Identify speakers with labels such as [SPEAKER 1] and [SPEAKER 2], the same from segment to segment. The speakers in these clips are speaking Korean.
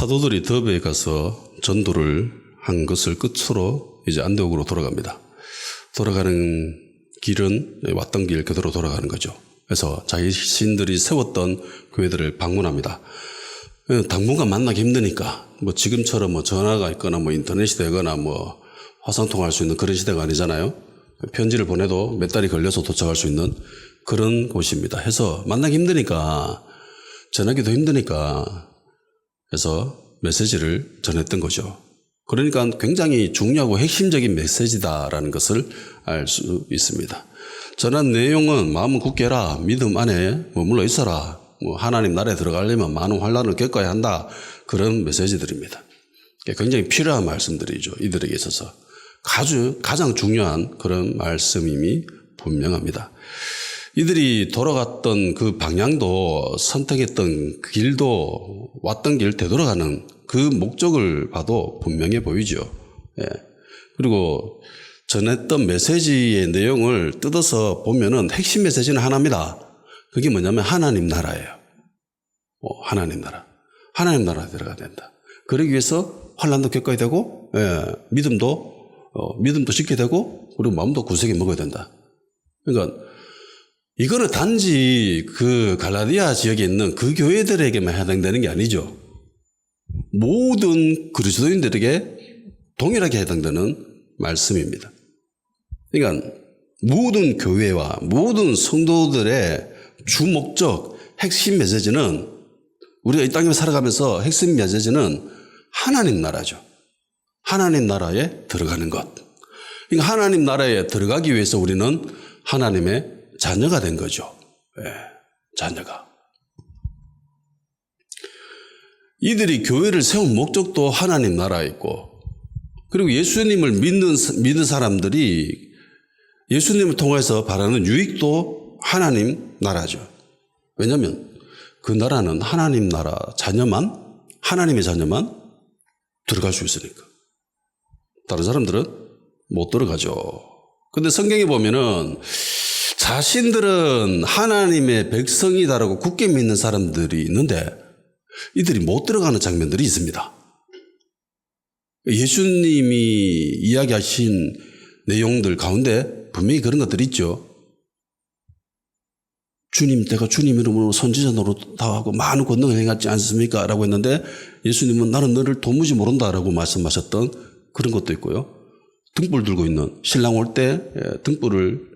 [SPEAKER 1] 사도들이 더베에 가서 전도를 한 것을 끝으로 이제 안디옥으로 돌아갑니다. 돌아가는 길은 왔던 길 그대로 돌아가는 거죠. 그래서 자신들이 세웠던 교회들을 방문합니다. 당분간 만나기 힘드니까 뭐 지금처럼 뭐 전화가 있거나 뭐 인터넷이 되거나 뭐 화상통화할 수 있는 그런 시대가 아니잖아요. 편지를 보내도 몇 달이 걸려서 도착할 수 있는 그런 곳입니다. 해서 만나기 힘드니까 전하기도 힘드니까 해서 메시지를 전했던 거죠. 그러니까 굉장히 중요하고 핵심적인 메시지다라는 것을 알 수 있습니다. 전한 내용은 마음은 굳게 해라. 믿음 안에 머물러 있어라. 뭐 하나님 나라에 들어가려면 많은 환난을 겪어야 한다. 그런 메시지들입니다. 굉장히 필요한 말씀들이죠. 이들에게 있어서. 가장 중요한 그런 말씀임이 분명합니다. 이들이 돌아갔던 그 방향도 선택했던 길도 왔던 길 되돌아가는 그 목적을 봐도 분명해 보이죠. 예. 그리고 전했던 메시지의 내용을 뜯어서 보면은 핵심 메시지는 하나입니다. 그게 뭐냐면 하나님 나라예요. 하나님 나라. 하나님 나라에 들어가야 된다. 그러기 위해서 환난도 겪어야 되고, 믿음도 지켜야 되고, 그리고 마음도 굳세게 먹어야 된다. 그러니까 이거는 단지 그 갈라디아 지역에 있는 그 교회들에게만 해당되는 게 아니죠. 모든 그리스도인들에게 동일하게 해당되는 말씀입니다. 그러니까 모든 교회와 모든 성도들의 주 목적, 핵심 메시지는 우리가 이 땅에 살아가면서 핵심 메시지는 하나님 나라죠. 하나님 나라에 들어가는 것. 그러니까 하나님 나라에 들어가기 위해서 우리는 하나님의 자녀가 된 거죠. 자녀가. 이들이 교회를 세운 목적도 하나님 나라에 있고, 그리고 예수님을 믿는 사람들이 예수님을 통해서 바라는 유익도 하나님 나라죠. 왜냐하면 그 나라는 하나님 나라 자녀만, 하나님의 자녀만 들어갈 수 있으니까. 다른 사람들은 못 들어가죠. 근데 성경에 보면은 자신들은 하나님의 백성이다라고 굳게 믿는 사람들이 있는데 이들이 못 들어가는 장면들이 있습니다. 예수님이 이야기하신 내용들 가운데 분명히 그런 것들이 있죠. 주님, 내가 주님 이름으로 선지자 노릇하고 많은 권능을 행하지 않습니까? 라고 했는데 예수님은 나는 너를 도무지 모른다라고 말씀하셨던 그런 것도 있고요. 등불 들고 있는 신랑 올 때 등불을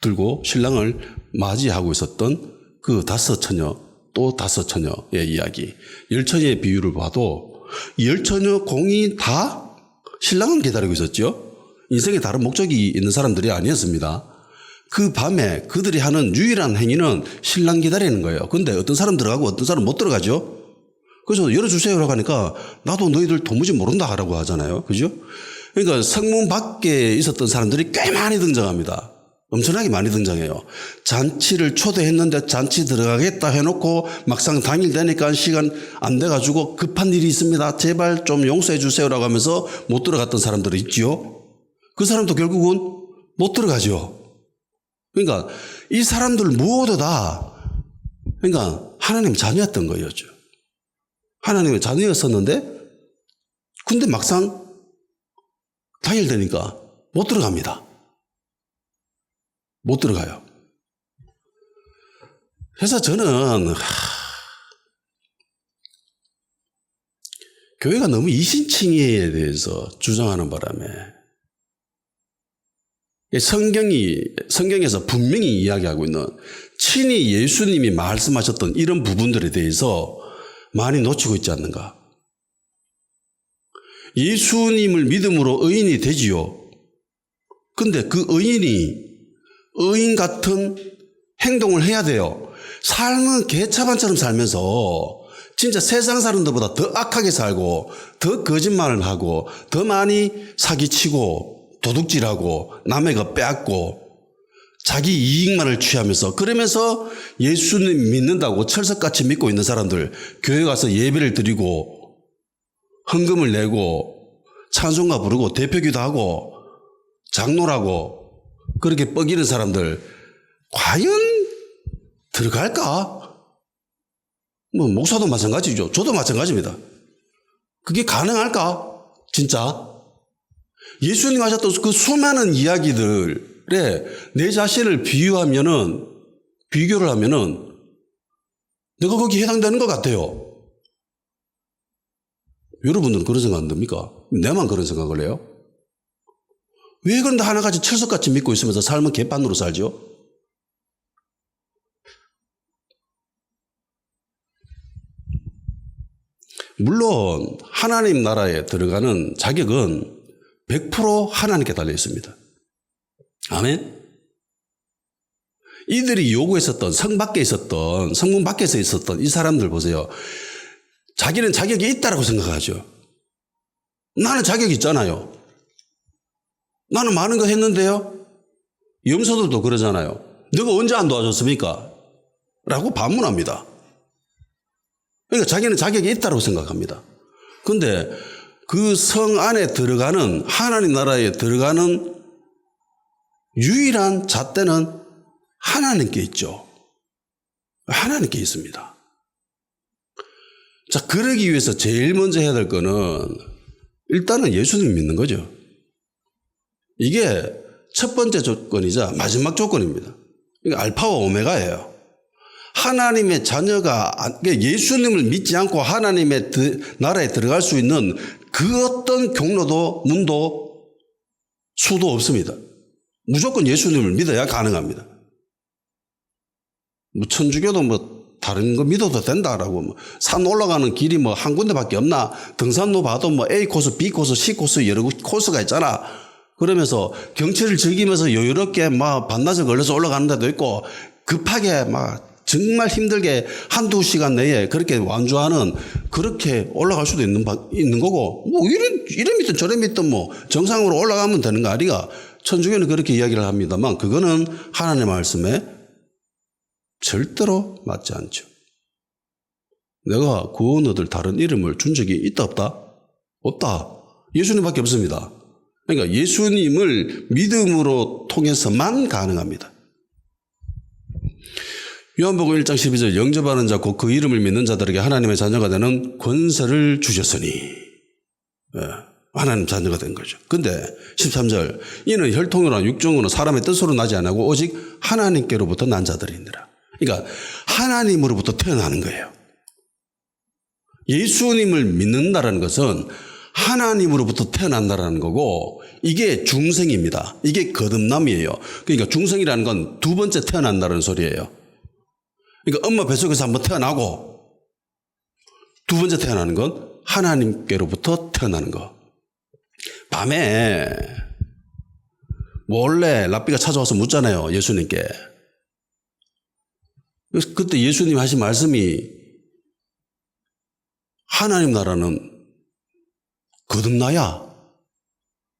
[SPEAKER 1] 들고 신랑을 맞이하고 있었던 그 5 처녀, 또 5 처녀의 이야기. 10 처녀의 비유를 봐도 10 처녀 공이 다 신랑을 기다리고 있었죠. 인생에 다른 목적이 있는 사람들이 아니었습니다. 그 밤에 그들이 하는 유일한 행위는 신랑 기다리는 거예요. 그런데 어떤 사람 들어가고 어떤 사람 못 들어가죠. 그래서 열어주세요라고 하니까 나도 너희들 도무지 모른다 라고 하잖아요. 그죠? 그러니까 성문 밖에 있었던 사람들이 꽤 많이 등장합니다. 엄청나게 많이 등장해요. 잔치를 초대했는데 잔치 들어가겠다 해놓고 막상 당일 되니까 시간 안 돼가지고 급한 일이 있습니다. 제발 좀 용서해 주세요라고 하면서 못 들어갔던 사람들이 있죠. 그 사람도 결국은 못 들어가죠. 그러니까 이 사람들 모두 다 그러니까 하나님 자녀였던 거였죠. 하나님의 자녀였었는데 근데 막상 당일 되니까 못 들어갑니다. 못 들어가요. 그래서 저는 교회가 너무 이신칭의에 대해서 주장하는 바람에 성경에서 분명히 이야기하고 있는 친히 예수님이 말씀하셨던 이런 부분들에 대해서 많이 놓치고 있지 않는가. 예수님을 믿음으로 의인이 되지요. 근데 그 의인이 의인 같은 행동을 해야 돼요. 삶은 개차반처럼 살면서 진짜 세상 사람들보다 더 악하게 살고 더 거짓말을 하고 더 많이 사기치고 도둑질하고 남의 거 빼앗고 자기 이익만을 취하면서 그러면서 예수님 믿는다고 철석같이 믿고 있는 사람들 교회 가서 예배를 드리고 헌금을 내고 찬송가 부르고 대표기도 하고 장로라고 그렇게 뻐기는 사람들 과연 들어갈까? 뭐 목사도 마찬가지죠. 저도 마찬가지입니다. 그게 가능할까? 진짜? 예수님 하셨던 그 수많은 이야기들에 내 자신을 비교를 하면은 내가 거기에 해당되는 것 같아요. 여러분들은 그런 생각 안 듭니까? 내만 그런 생각을 해요? 왜 그런데 하나같이 철석같이 믿고 있으면서 삶은 개판으로 살죠? 물론 하나님 나라에 들어가는 자격은 100% 하나님께 달려 있습니다. 아멘? 이들이 요구했었던 성문 밖에서 있었던 이 사람들 보세요. 자기는 자격이 있다라고 생각하죠. 나는 자격이 있잖아요. 나는 많은 거 했는데요. 염소들도 그러잖아요. 너가 언제 안 도와줬습니까? 라고 반문합니다. 그러니까 자기는 자격이 있다고 생각합니다. 그런데 그 성 안에 들어가는 하나님 나라에 들어가는 유일한 잣대는 하나님께 있죠. 하나님께 있습니다. 자, 그러기 위해서 제일 먼저 해야 될 거는 일단은 예수님 믿는 거죠. 이게 첫 번째 조건이자 마지막 조건입니다. 이게 알파와 오메가예요. 하나님의 자녀가 예수님을 믿지 않고 하나님의 나라에 들어갈 수 있는 그 어떤 경로도 문도 수도 없습니다. 무조건 예수님을 믿어야 가능합니다. 뭐 천주교도 다른 거 믿어도 된다라고 산 올라가는 길이 한 군데밖에 없나? 등산로 봐도 A 코스, B 코스, C 코스 여러 코스가 있잖아. 그러면서 경치를 즐기면서 여유롭게 반나절 걸려서 올라가는 데도 있고 급하게 정말 힘들게 한두 시간 내에 그렇게 완주하는 그렇게 올라갈 수도 있는 거고 이래 믿든 저래 믿든 정상으로 올라가면 되는 거 아니가? 천주교는 그렇게 이야기를 합니다만 그거는 하나님의 말씀에 절대로 맞지 않죠. 내가 구원 얻을 다른 이름을 준 적이 있다 없다? 없다. 예수님밖에 없습니다. 그러니까 예수님을 믿음으로 통해서만 가능합니다. 요한복음 1장 12절 영접하는 자 곧 그 이름을 믿는 자들에게 하나님의 자녀가 되는 권세를 주셨으니 하나님 자녀가 된 거죠. 근데 13절 이는 혈통으로나 육정으로나 사람의 뜻으로 나지 않고 오직 하나님께로부터 난 자들이니라. 그러니까 하나님으로부터 태어나는 거예요. 예수님을 믿는다라는 것은 하나님으로부터 태어난다라는 거고 이게 중생입니다. 이게 거듭남이에요. 그러니까 중생이라는 건 두 번째 태어난다는 소리예요. 그러니까 엄마 뱃속에서 한번 태어나고 두 번째 태어나는 건 하나님께로부터 태어나는 거. 밤에 몰래 랍비가 찾아와서 묻잖아요. 예수님께. 그때 예수님 하신 말씀이 하나님 나라는 거듭나야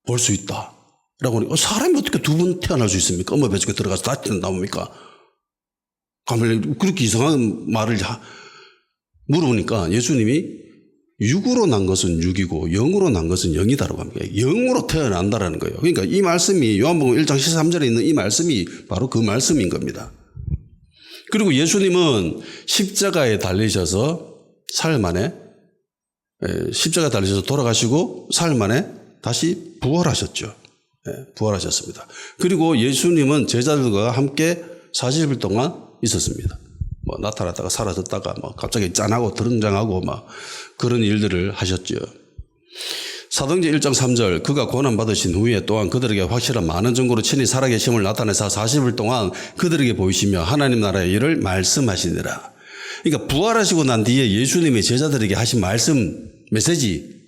[SPEAKER 1] 볼 수 있다. 라고 하니 사람이 어떻게 두 번 태어날 수 있습니까? 엄마 뱃속에 들어가서 다시 태어나옵니까? 그렇게 이상한 말을 물어보니까 예수님이 육으로 난 것은 육이고 영으로 난 것은 영이다라고 합니다. 영으로 태어난다라는 거예요. 그러니까 이 말씀이 요한복음 1장 13절에 있는 이 말씀이 바로 그 말씀인 겁니다. 그리고 예수님은 십자가에 달리셔서 사흘 만에 십자가에 달리셔서 돌아가시고 사흘 만에 다시 부활하셨죠. 부활하셨습니다. 그리고 예수님은 제자들과 함께 40일 동안 있었습니다. 나타났다가 사라졌다가 갑자기 짠하고 등장하고 그런 일들을 하셨죠. 사도행전 1장 3절 그가 고난받으신 후에 또한 그들에게 확실한 많은 증거로 친히 살아계심을 나타내사 40일 동안 그들에게 보이시며 하나님 나라의 일을 말씀하시니라. 그러니까 부활하시고 난 뒤에 예수님이 제자들에게 하신 말씀 메시지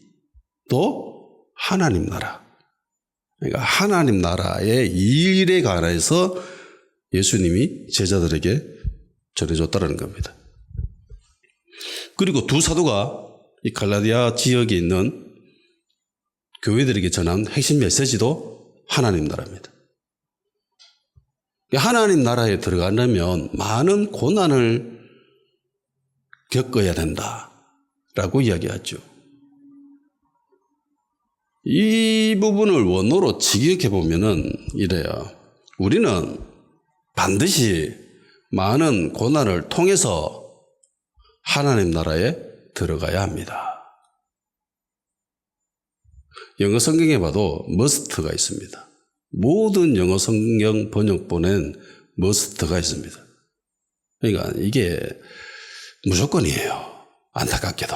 [SPEAKER 1] 또 하나님 나라. 그러니까 하나님 나라의 일에 관해서 예수님이 제자들에게 전해줬다는 겁니다. 그리고 두 사도가 이 갈라디아 지역에 있는 교회들에게 전한 핵심 메시지도 하나님 나라입니다. 하나님 나라에 들어가려면 많은 고난을 겪어야 된다라고 이야기하죠. 이 부분을 원어로 직역해 보면은 이래요. 우리는 반드시 많은 고난을 통해서 하나님 나라에 들어가야 합니다. 영어 성경에 봐도 must가 있습니다. 모든 영어 성경 번역본엔 must가 있습니다. 그러니까 이게 무조건이에요. 안타깝게도.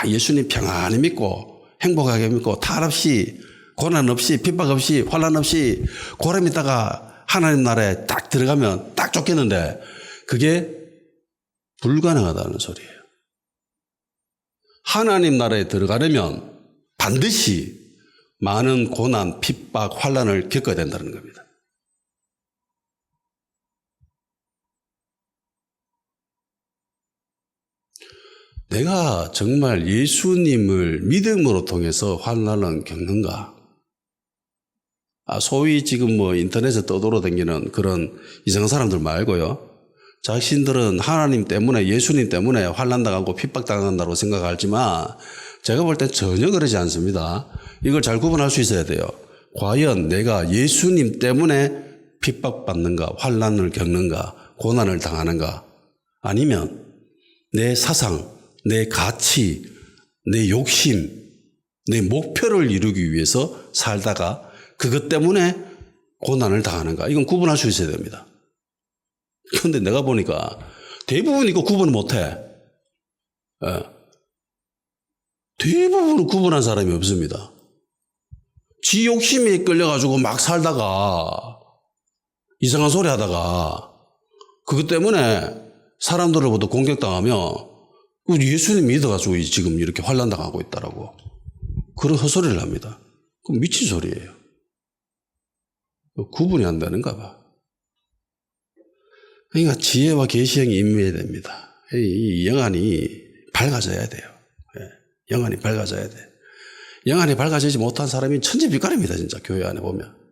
[SPEAKER 1] 예수님 평안히 믿고 행복하게 믿고 탈 없이 고난 없이 핍박 없이 환난 없이 고래 믿다가 하나님 나라에 딱 들어가면 딱 좋겠는데 그게 불가능하다는 소리예요. 하나님 나라에 들어가려면 반드시 많은 고난, 핍박, 환난을 겪어야 된다는 겁니다. 내가 정말 예수님을 믿음으로 통해서 환난을 겪는가? 소위 지금 인터넷에 떠돌아다니는 그런 이상한 사람들 말고요. 자신들은 하나님 때문에 예수님 때문에 환난당하고 핍박당한다고 생각하지만 제가 볼 땐 전혀 그러지 않습니다. 이걸 잘 구분할 수 있어야 돼요. 과연 내가 예수님 때문에 핍박받는가, 환난을 겪는가, 고난을 당하는가, 아니면 내 사상, 내 가치, 내 욕심, 내 목표를 이루기 위해서 살다가 그것 때문에 고난을 당하는가. 이건 구분할 수 있어야 됩니다. 그런데 내가 보니까 대부분 이거 구분을 못해. 대부분 구분한 사람이 없습니다. 지 욕심에 끌려가지고 막 살다가 이상한 소리 하다가 그것 때문에 사람들로부터 공격당하면 예수님 믿어가지고 지금 이렇게 환난당하고 있다라고 그런 헛소리를 합니다. 그럼 미친 소리예요. 구분이 안 되는가 봐. 그러니까 지혜와 계시형이 임해야 됩니다. 이 영안이 밝아져야 돼요. 영안이 밝아져야 돼. 영안이 밝아지지 못한 사람이 천지빛깔입니다. 진짜 교회 안에 보면.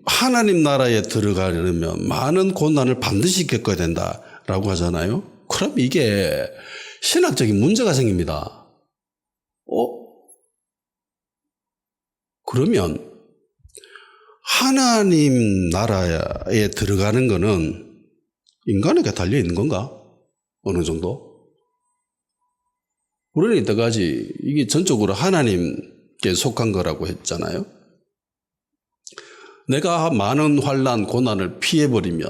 [SPEAKER 1] 하나님 나라에 들어가려면 많은 고난을 반드시 겪어야 된다라고 하잖아요. 그럼 이게 신학적인 문제가 생깁니다. 그러면 하나님 나라에 들어가는 거는 인간에게 달려 있는 건가? 어느 정도? 우리는 이때까지 이게 전적으로 하나님께 속한 거라고 했잖아요. 내가 많은 환난, 고난을 피해버리면,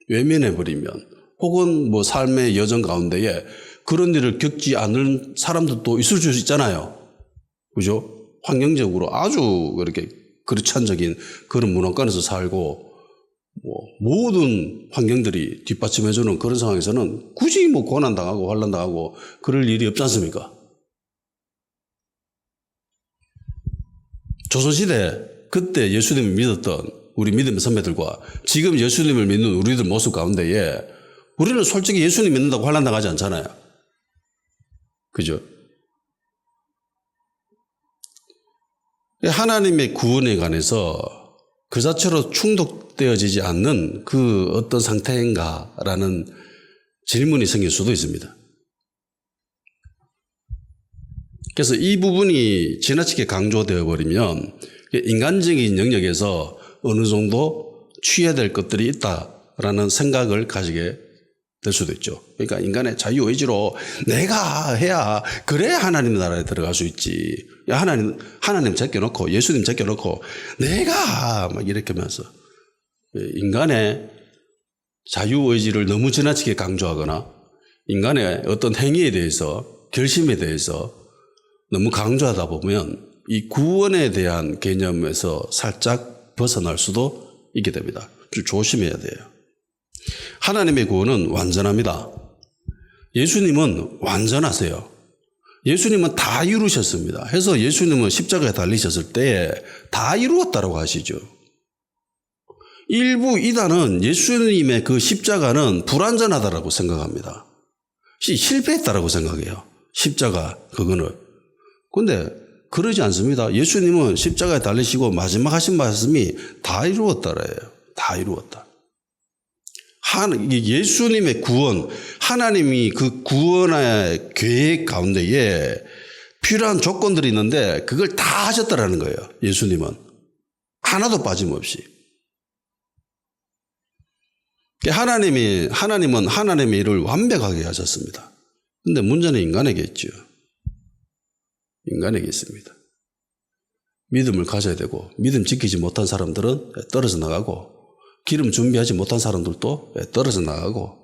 [SPEAKER 1] 외면해버리면, 혹은 삶의 여정 가운데에 그런 일을 겪지 않을 사람들도 있을 수 있잖아요. 그죠? 환경적으로 아주 그렇게 그르찬적인 그런 문화권에서 살고, 모든 환경들이 뒷받침해주는 그런 상황에서는 굳이 고난당하고 환난당하고 그럴 일이 없지 않습니까? 조선시대 그때 예수님을 믿었던 우리 믿음의 선배들과 지금 예수님을 믿는 우리들 모습 가운데에 우리는 솔직히 예수님 믿는다고 환난당하지 않잖아요. 그죠? 하나님의 구원에 관해서 그 자체로 충족되어지지 않는 그 어떤 상태인가라는 질문이 생길 수도 있습니다. 그래서 이 부분이 지나치게 강조되어 버리면 인간적인 영역에서 어느 정도 취해야 될 것들이 있다라는 생각을 가지게 될 수도 있죠. 그러니까 인간의 자유의지로 내가 해야 그래야 하나님 나라에 들어갈 수 있지. 하나님 제껴놓고 예수님 제껴놓고 내가 막 이렇게 하면서 인간의 자유의지를 너무 지나치게 강조하거나 인간의 어떤 행위에 대해서 결심에 대해서 너무 강조하다 보면 이 구원에 대한 개념에서 살짝 벗어날 수도 있게 됩니다. 좀 조심해야 돼요. 하나님의 구원은 완전합니다. 예수님은 완전하세요. 예수님은 다 이루셨습니다. 해서 예수님은 십자가에 달리셨을 때 다 이루었다고 하시죠. 일부 이단은 예수님의 그 십자가는 불완전하다고 생각합니다. 실패했다고 생각해요. 십자가 그거는. 그런데 그러지 않습니다. 예수님은 십자가에 달리시고 마지막 하신 말씀이 다 이루었다래요. 다 이루었다. 예수님의 구원, 하나님이 그 구원의 계획 가운데에 필요한 조건들이 있는데 그걸 다 하셨다라는 거예요. 예수님은. 하나도 빠짐없이. 하나님은 하나님의 일을 완벽하게 하셨습니다. 근데 문제는 인간에게 있죠. 인간에게 있습니다. 믿음을 가져야 되고, 믿음 지키지 못한 사람들은 떨어져 나가고, 기름 준비하지 못한 사람들도 떨어져 나가고,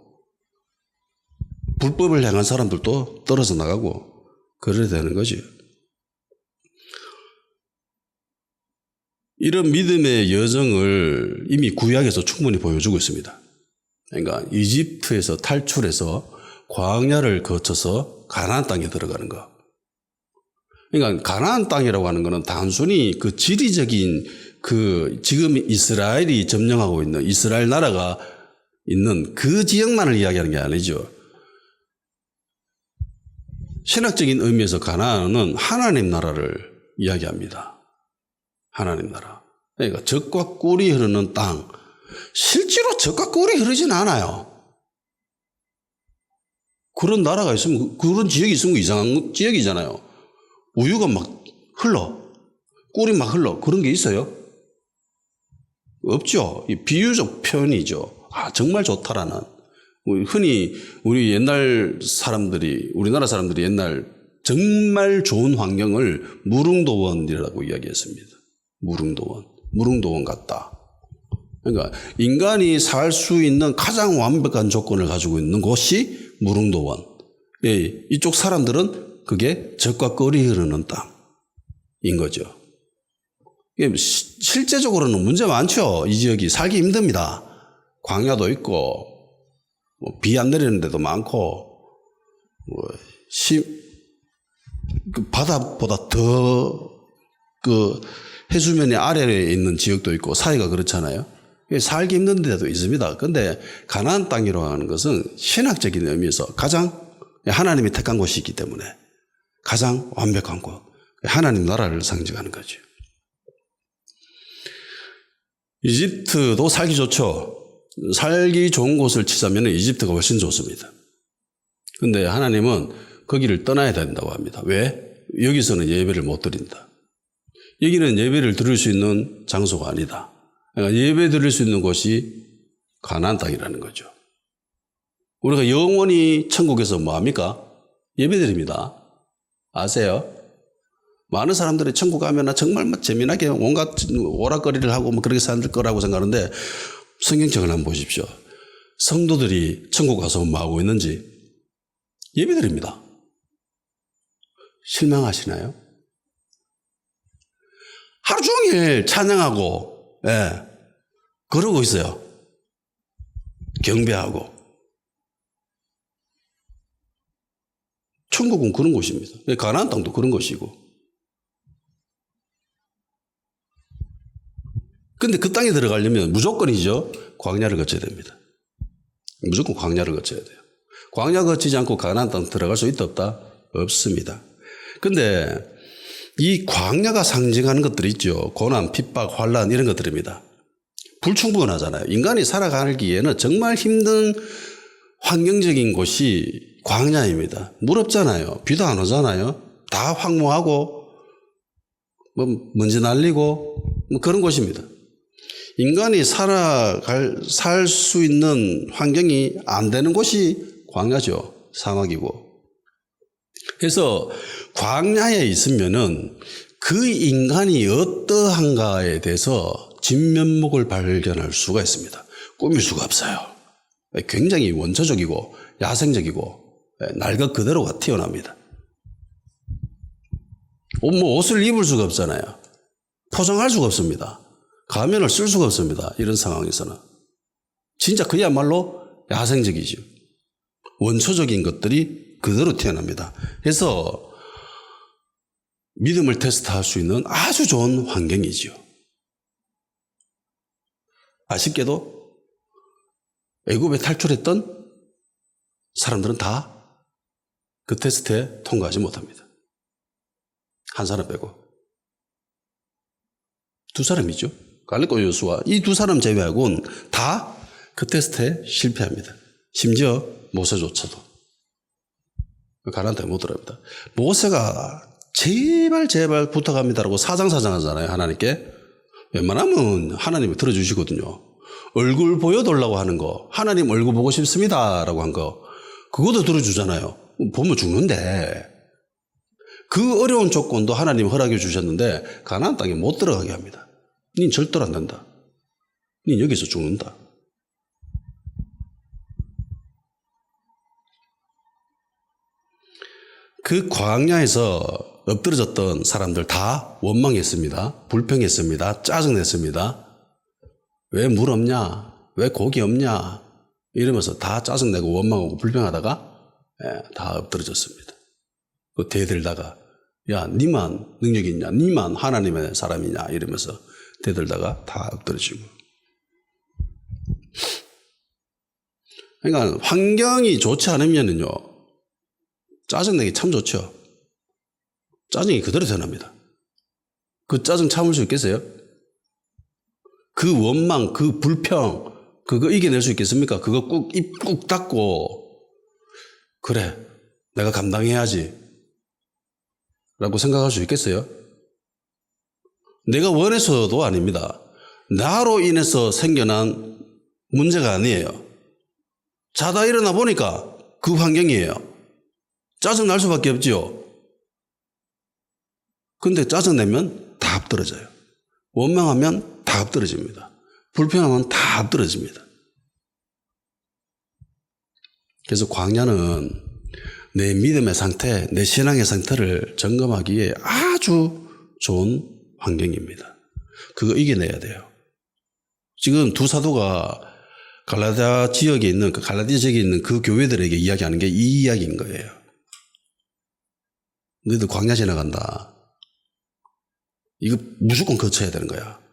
[SPEAKER 1] 불법을 행한 사람들도 떨어져 나가고, 그래야 되는 거죠. 이런 믿음의 여정을 이미 구약에서 충분히 보여주고 있습니다. 그러니까 이집트에서 탈출해서 광야를 거쳐서 가나안 땅에 들어가는 거. 그러니까 가나안 땅이라고 하는 것은 단순히 그 지리적인 그 지금 이스라엘이 점령하고 있는 이스라엘 나라가 있는 그 지역만을 이야기하는 게 아니죠. 신학적인 의미에서 가나안은 하나님 나라를 이야기합니다. 하나님 나라. 그러니까 젖과 꿀이 흐르는 땅. 실제로 젖과 꿀이 흐르진 않아요. 그런 나라가 있으면, 그런 지역이 있으면 이상한 지역이잖아요. 우유가 막 흘러. 꿀이 막 흘러. 그런 게 있어요? 없죠. 이 비유적 표현이죠. 아, 정말 좋다라는. 흔히 우리 옛날 사람들이, 우리나라 사람들이 옛날 정말 좋은 환경을 무릉도원이라고 이야기했습니다. 무릉도원 같다. 그러니까 인간이 살 수 있는 가장 완벽한 조건을 가지고 있는 곳이 무릉도원. 예, 이쪽 사람들은 그게 젖과 꿀이 흐르는 땅인 거죠. 예, 실제적으로는 문제 많죠. 이 지역이 살기 힘듭니다. 광야도 있고, 비 안 내리는 데도 많고, 그 바다보다 더 그 해수면이 아래에 있는 지역도 있고 사이가 그렇잖아요. 살기 힘든 데도 있습니다. 그런데 가나안 땅이라고 하는 것은 신학적인 의미에서 가장 하나님이 택한 곳이기 때문에 가장 완벽한 곳, 하나님 나라를 상징하는 거죠. 이집트도 살기 좋죠. 살기 좋은 곳을 치자면 이집트가 훨씬 좋습니다. 그런데 하나님은 거기를 떠나야 된다고 합니다. 왜? 여기서는 예배를 못 드린다. 여기는 예배를 드릴 수 있는 장소가 아니다. 그러니까 예배 드릴 수 있는 곳이 가나안 땅이라는 거죠. 우리가 영원히 천국에서 뭐 합니까? 예배 드립니다. 아세요? 많은 사람들이 천국 가면 정말 재미나게 온갖 오락거리를 하고 뭐 그렇게 살 거라고 생각하는데 성경책을 한번 보십시오. 성도들이 천국 가서 뭐 하고 있는지 예배 드립니다. 실망하시나요? 하루 종일 찬양하고, 예, 그러고 있어요. 경배하고. 천국은 그런 곳입니다. 가나안 땅도 그런 곳이고. 근데 그 땅에 들어가려면 무조건이죠. 광야를 거쳐야 됩니다. 무조건 광야를 거쳐야 돼요. 광야 거치지 않고 가나안 땅 들어갈 수 있다 없다? 없습니다. 근데 이 광야가 상징하는 것들이 있죠. 고난, 핍박, 환란 이런 것들입니다. 불충분하잖아요. 인간이 살아가기에는 정말 힘든 환경적인 곳이 광야입니다. 물 없잖아요. 비도 안 오잖아요. 다 황무하고 뭐 먼지 날리고 뭐 그런 곳입니다. 인간이 살 수 있는 환경이 안 되는 곳이 광야죠. 사막이고. 그래서 광야에 있으면은 그 인간이 어떠한가에 대해서 진면목을 발견할 수가 있습니다. 꾸밀 수가 없어요. 굉장히 원초적이고 야생적이고 날것 그대로가 튀어납니다. 뭐 옷을 입을 수가 없잖아요. 포장할 수가 없습니다. 가면을 쓸 수가 없습니다. 이런 상황에서는. 진짜 그야말로 야생적이죠. 원초적인 것들이 그대로 튀어납니다. 그래서 믿음을 테스트할 수 있는 아주 좋은 환경이죠. 아쉽게도 애굽에 탈출했던 사람들은 다 그 테스트에 통과하지 못합니다. 한 사람 빼고. 두 사람이죠. 갈렙과 여호수아. 이 두 사람 제외하고는 다 그 테스트에 실패합니다. 심지어 모세조차도. 가나안 땅에 못 들어갑니다. 모세가 제발 부탁합니다라고 사장사장 하잖아요. 하나님께. 웬만하면 하나님이 들어주시거든요. 얼굴 보여달라고 하는 거, 하나님 얼굴 보고 싶습니다라고 한 거, 그것도 들어주잖아요. 보면 죽는데 그 어려운 조건도 하나님 허락해 주셨는데 가나안 땅에 못 들어가게 합니다. 닌 절대로 안 된다. 닌 여기서 죽는다. 그 광야에서 엎드러졌던 사람들 다 원망했습니다. 불평했습니다. 짜증냈습니다. 왜 물 없냐? 왜 고기 없냐? 이러면서 다 짜증내고 원망하고 불평하다가 다 엎드러졌습니다. 그 대들다가 야 니만 능력이 있냐? 니만 하나님의 사람이냐? 이러면서 대들다가 다 엎드러지고. 그러니까 환경이 좋지 않으면은요 짜증내기 참 좋죠. 짜증이 그대로 드러납니다. 그 짜증 참을 수 있겠어요? 그 원망, 그 불평, 그거 이겨낼 수 있겠습니까? 그거 입 꾹 닫고 그래 내가 감당해야지 라고 생각할 수 있겠어요? 내가 원해서도 아닙니다. 나로 인해서 생겨난 문제가 아니에요. 자다 일어나 보니까 그 환경이에요. 짜증 날 수밖에 없지요. 근데 짜증내면 다 엎드러져요. 원망하면 다 엎드러집니다. 불평하면 다 엎드러집니다. 그래서 광야는 내 믿음의 상태, 내 신앙의 상태를 점검하기에 아주 좋은 환경입니다. 그거 이겨내야 돼요. 지금 두 사도가 갈라디아 지역에 있는 그 교회들에게 이야기하는 게 이 이야기인 거예요. 너희들 광야 지나간다. 이거 무조건 거쳐야 되는 거야.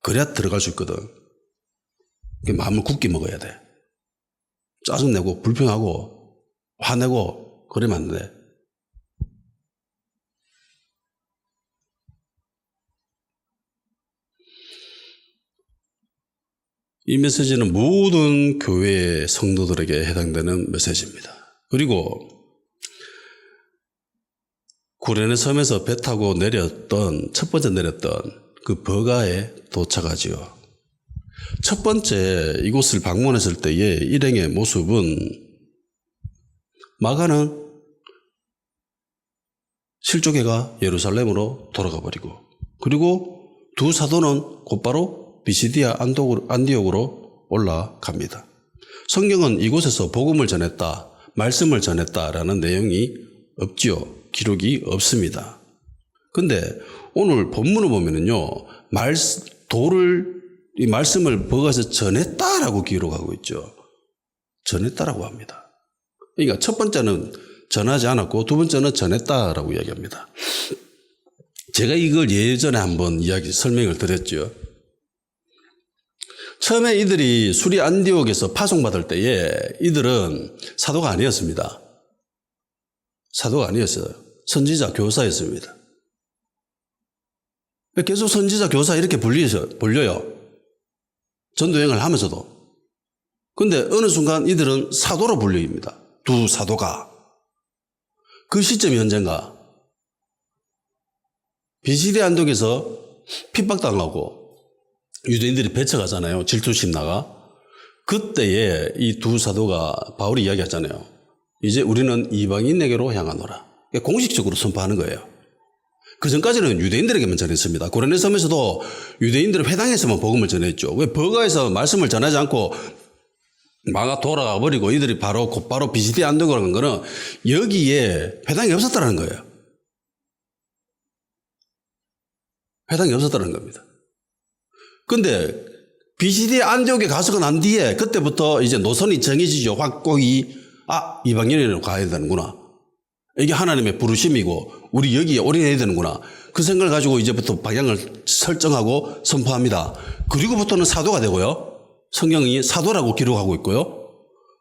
[SPEAKER 1] 그래야 들어갈 수 있거든. 마음을 굳게 먹어야 돼. 짜증내고 불평하고 화내고 그러면 안 돼. 이 메시지는 모든 교회의 성도들에게 해당되는 메시지입니다. 그리고 구레네 섬에서 배 타고 첫 번째 내렸던 그 버가에 도착하지요. 첫 번째 이곳을 방문했을 때의 일행의 모습은 마가는 실족해가 예루살렘으로 돌아가 버리고 그리고 두 사도는 곧바로 비시디아 안디옥으로 올라갑니다. 성경은 이곳에서 복음을 전했다, 말씀을 전했다라는 내용이 없지요. 기록이 없습니다. 근데 오늘 본문을 보면은요, 이 말씀을 버가에서 전했다라고 기록하고 있죠. 전했다라고 합니다. 그러니까 첫 번째는 전하지 않았고 두 번째는 전했다라고 이야기합니다. 제가 이걸 예전에 한번 설명을 드렸죠. 처음에 이들이 수리 안디옥에서 파송받을 때에 이들은 사도가 아니었습니다. 사도가 아니었어요. 선지자, 교사였습니다. 계속 선지자, 교사 이렇게 불려요. 전도여행을 하면서도. 근데 어느 순간 이들은 사도로 불립니다. 두 사도가. 그 시점이 언젠가 비시디 안독에서 핍박당하고 유대인들이 배척하잖아요. 질투심 나가. 그때에 이 두 사도가 바울이 이야기하잖아요. 이제 우리는 이방인에게로 향하노라. 공식적으로 선포하는 거예요. 그 전까지는 유대인들에게만 전했습니다. 고레네 섬에서도 유대인들은 회당에서만 복음을 전했죠. 왜 버가에서 말씀을 전하지 않고 마가 돌아가 버리고 이들이 곧바로 비시디 안독으로 간 거는 여기에 회당이 없었다는 거예요. 회당이 없었다는 겁니다. 근데 비시디 안독에 가서가 난 뒤에 그때부터 이제 노선이 정해지죠. 확고히 이방인으로 가야 되는구나. 이게 하나님의 부르심이고 우리 여기에 올인해야 되는구나. 그 생각을 가지고 이제부터 방향을 설정하고 선포합니다. 그리고부터는 사도가 되고요. 성경이 사도라고 기록하고 있고요.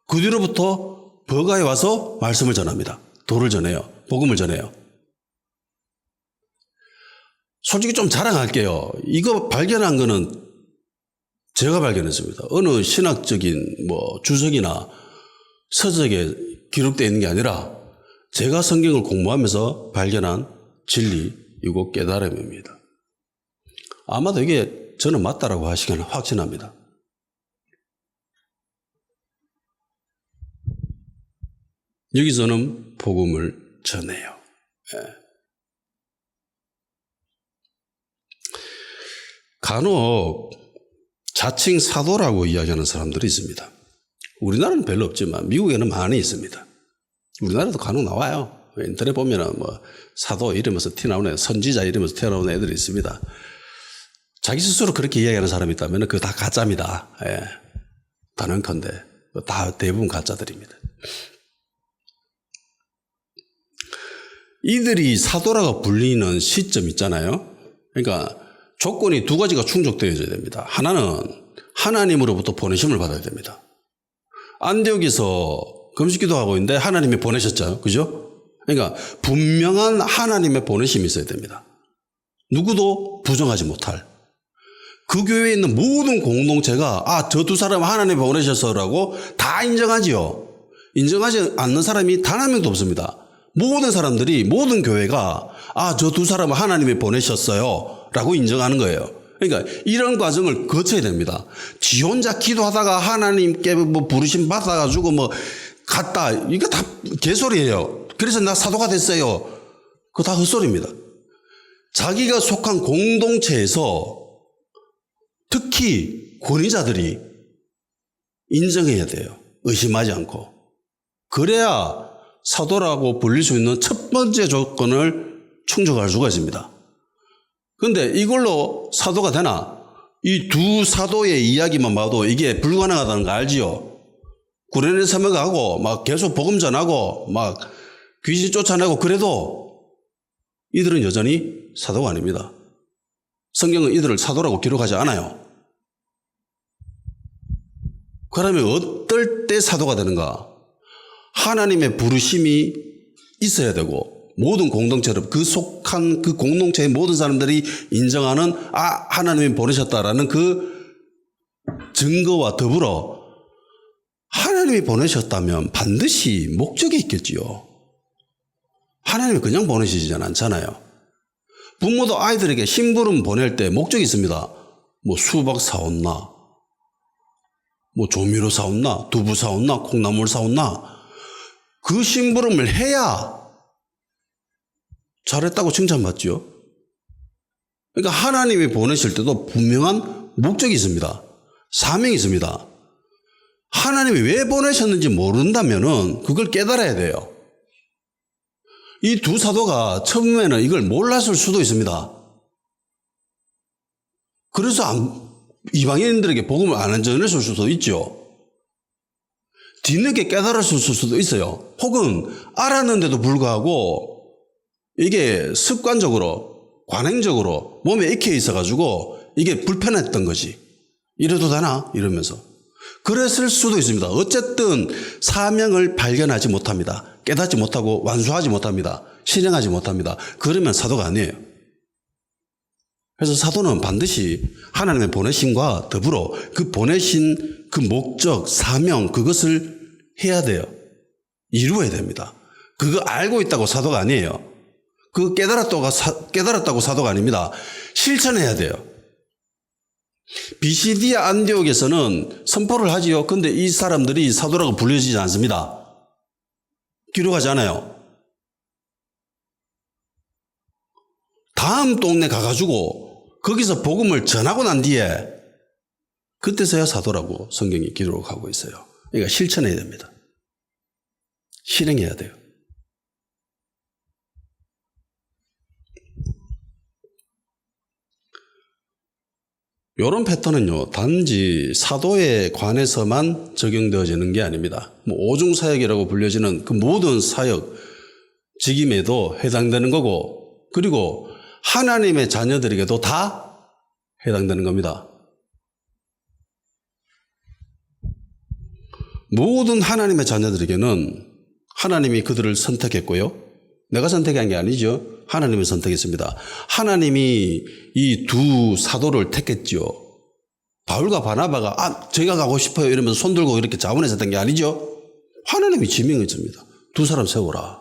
[SPEAKER 1] 그 뒤로부터 버가에 와서 말씀을 전합니다. 도를 전해요. 복음을 전해요. 솔직히 좀 자랑할게요. 이거 발견한 거는 제가 발견했습니다. 어느 신학적인 주석이나 서적에 기록되어 있는 게 아니라 제가 성경을 공부하면서 발견한 진리이고 깨달음입니다. 아마도 이게 저는 맞다라고 하시기는 확신합니다. 여기서는 복음을 전해요. 간혹 자칭 사도라고 이야기하는 사람들이 있습니다. 우리나라는 별로 없지만 미국에는 많이 있습니다. 우리나라도 간혹 나와요. 인터넷 보면은 뭐 사도 이러면서 튀어나오는 선지자 이러면서 튀어나오는 애들이 있습니다. 자기 스스로 그렇게 이야기하는 사람이 있다면 그거 다 가짜입니다. 단언컨대 다 대부분 가짜들입니다. 이들이 사도라고 불리는 시점 있잖아요. 그러니까 조건이 두 가지가 충족되어야 됩니다. 하나는 하나님으로부터 보내심을 받아야 됩니다. 안디옥에서 금식기도하고 있는데 하나님이 보내셨죠. 그죠? 그러니까 분명한 하나님의 보내심이 있어야 됩니다. 누구도 부정하지 못할. 그 교회에 있는 모든 공동체가 저 두 사람 하나님이 보내셨어라고 다 인정하지요. 인정하지 않는 사람이 단 한 명도 없습니다. 모든 사람들이 모든 교회가 저 두 사람을 하나님이 보내셨어요 라고 인정하는 거예요. 그러니까 이런 과정을 거쳐야 됩니다. 지 혼자 기도하다가 하나님께 뭐 부르심 받아가지고 뭐 갔다 이거 다 개소리예요. 그래서 나 사도가 됐어요. 그거 다 헛소리입니다. 자기가 속한 공동체에서 특히 권위자들이 인정해야 돼요. 의심하지 않고. 그래야 사도라고 불릴 수 있는 첫 번째 조건을 충족할 수가 있습니다. 그런데 이걸로 사도가 되나? 이 두 사도의 이야기만 봐도 이게 불가능하다는 거 알지요? 구레네 섬에 가고 막 계속 복음 전하고 막 귀신 쫓아내고 그래도 이들은 여전히 사도가 아닙니다. 성경은 이들을 사도라고 기록하지 않아요. 그러면 어떨 때 사도가 되는가? 하나님의 부르심이 있어야 되고 모든 공동체를 그 속한 그 공동체의 모든 사람들이 인정하는 하나님이 보내셨다라는 그 증거와 더불어 하나님이 보내셨다면 반드시 목적이 있겠지요. 하나님이 그냥 보내시지 않잖아요. 부모도 아이들에게 심부름 보낼 때 목적이 있습니다. 뭐 수박 사왔나, 뭐 조미료 사왔나, 두부 사왔나, 콩나물 사왔나. 그 심부름을 해야 잘했다고 칭찬받죠. 그러니까 하나님이 보내실 때도 분명한 목적이 있습니다. 사명이 있습니다. 하나님이 왜 보내셨는지 모른다면은 그걸 깨달아야 돼요. 이 두 사도가 처음에는 이걸 몰랐을 수도 있습니다. 그래서 이방인들에게 복음을 안 전했을 수도 있죠. 뒤늦게 깨달았을 수도 있어요. 혹은 알았는데도 불구하고 이게 습관적으로 관행적으로 몸에 익혀 있어가지고 이게 불편했던 거지. 이래도 되나? 이러면서. 그랬을 수도 있습니다. 어쨌든 사명을 발견하지 못합니다. 깨닫지 못하고 완수하지 못합니다. 실행하지 못합니다. 그러면 사도가 아니에요. 그래서 사도는 반드시 하나님의 보내심과 더불어 그 보내신 그 목적, 사명 그것을 해야 돼요. 이루어야 됩니다. 그거 알고 있다고 사도가 아니에요. 그 깨달았다고 사도가 아닙니다. 실천해야 돼요. 비시디아 안디옥에서는 선포를 하지요. 근데 이 사람들이 사도라고 불려지지 않습니다. 기록하지 않아요. 다음 동네 가가지고 거기서 복음을 전하고 난 뒤에 그때서야 사도라고 성경이 기록하고 있어요. 그러니까 실천해야 됩니다. 실행해야 돼요. 이런 패턴은요, 단지 사도에 관해서만 적용되어지는 게 아닙니다. 오중사역이라고 불려지는 그 모든 사역, 직임에도 해당되는 거고, 그리고 하나님의 자녀들에게도 다 해당되는 겁니다. 모든 하나님의 자녀들에게는 하나님이 그들을 선택했고요. 내가 선택한 게 아니죠. 하나님이 선택했습니다. 하나님이 이 두 사도를 택했죠. 바울과 바나바가 제가 가고 싶어요 이러면서 손들고 이렇게 자원해서 했던 게 아니죠. 하나님이 지명했습니다. 두 사람 세워라.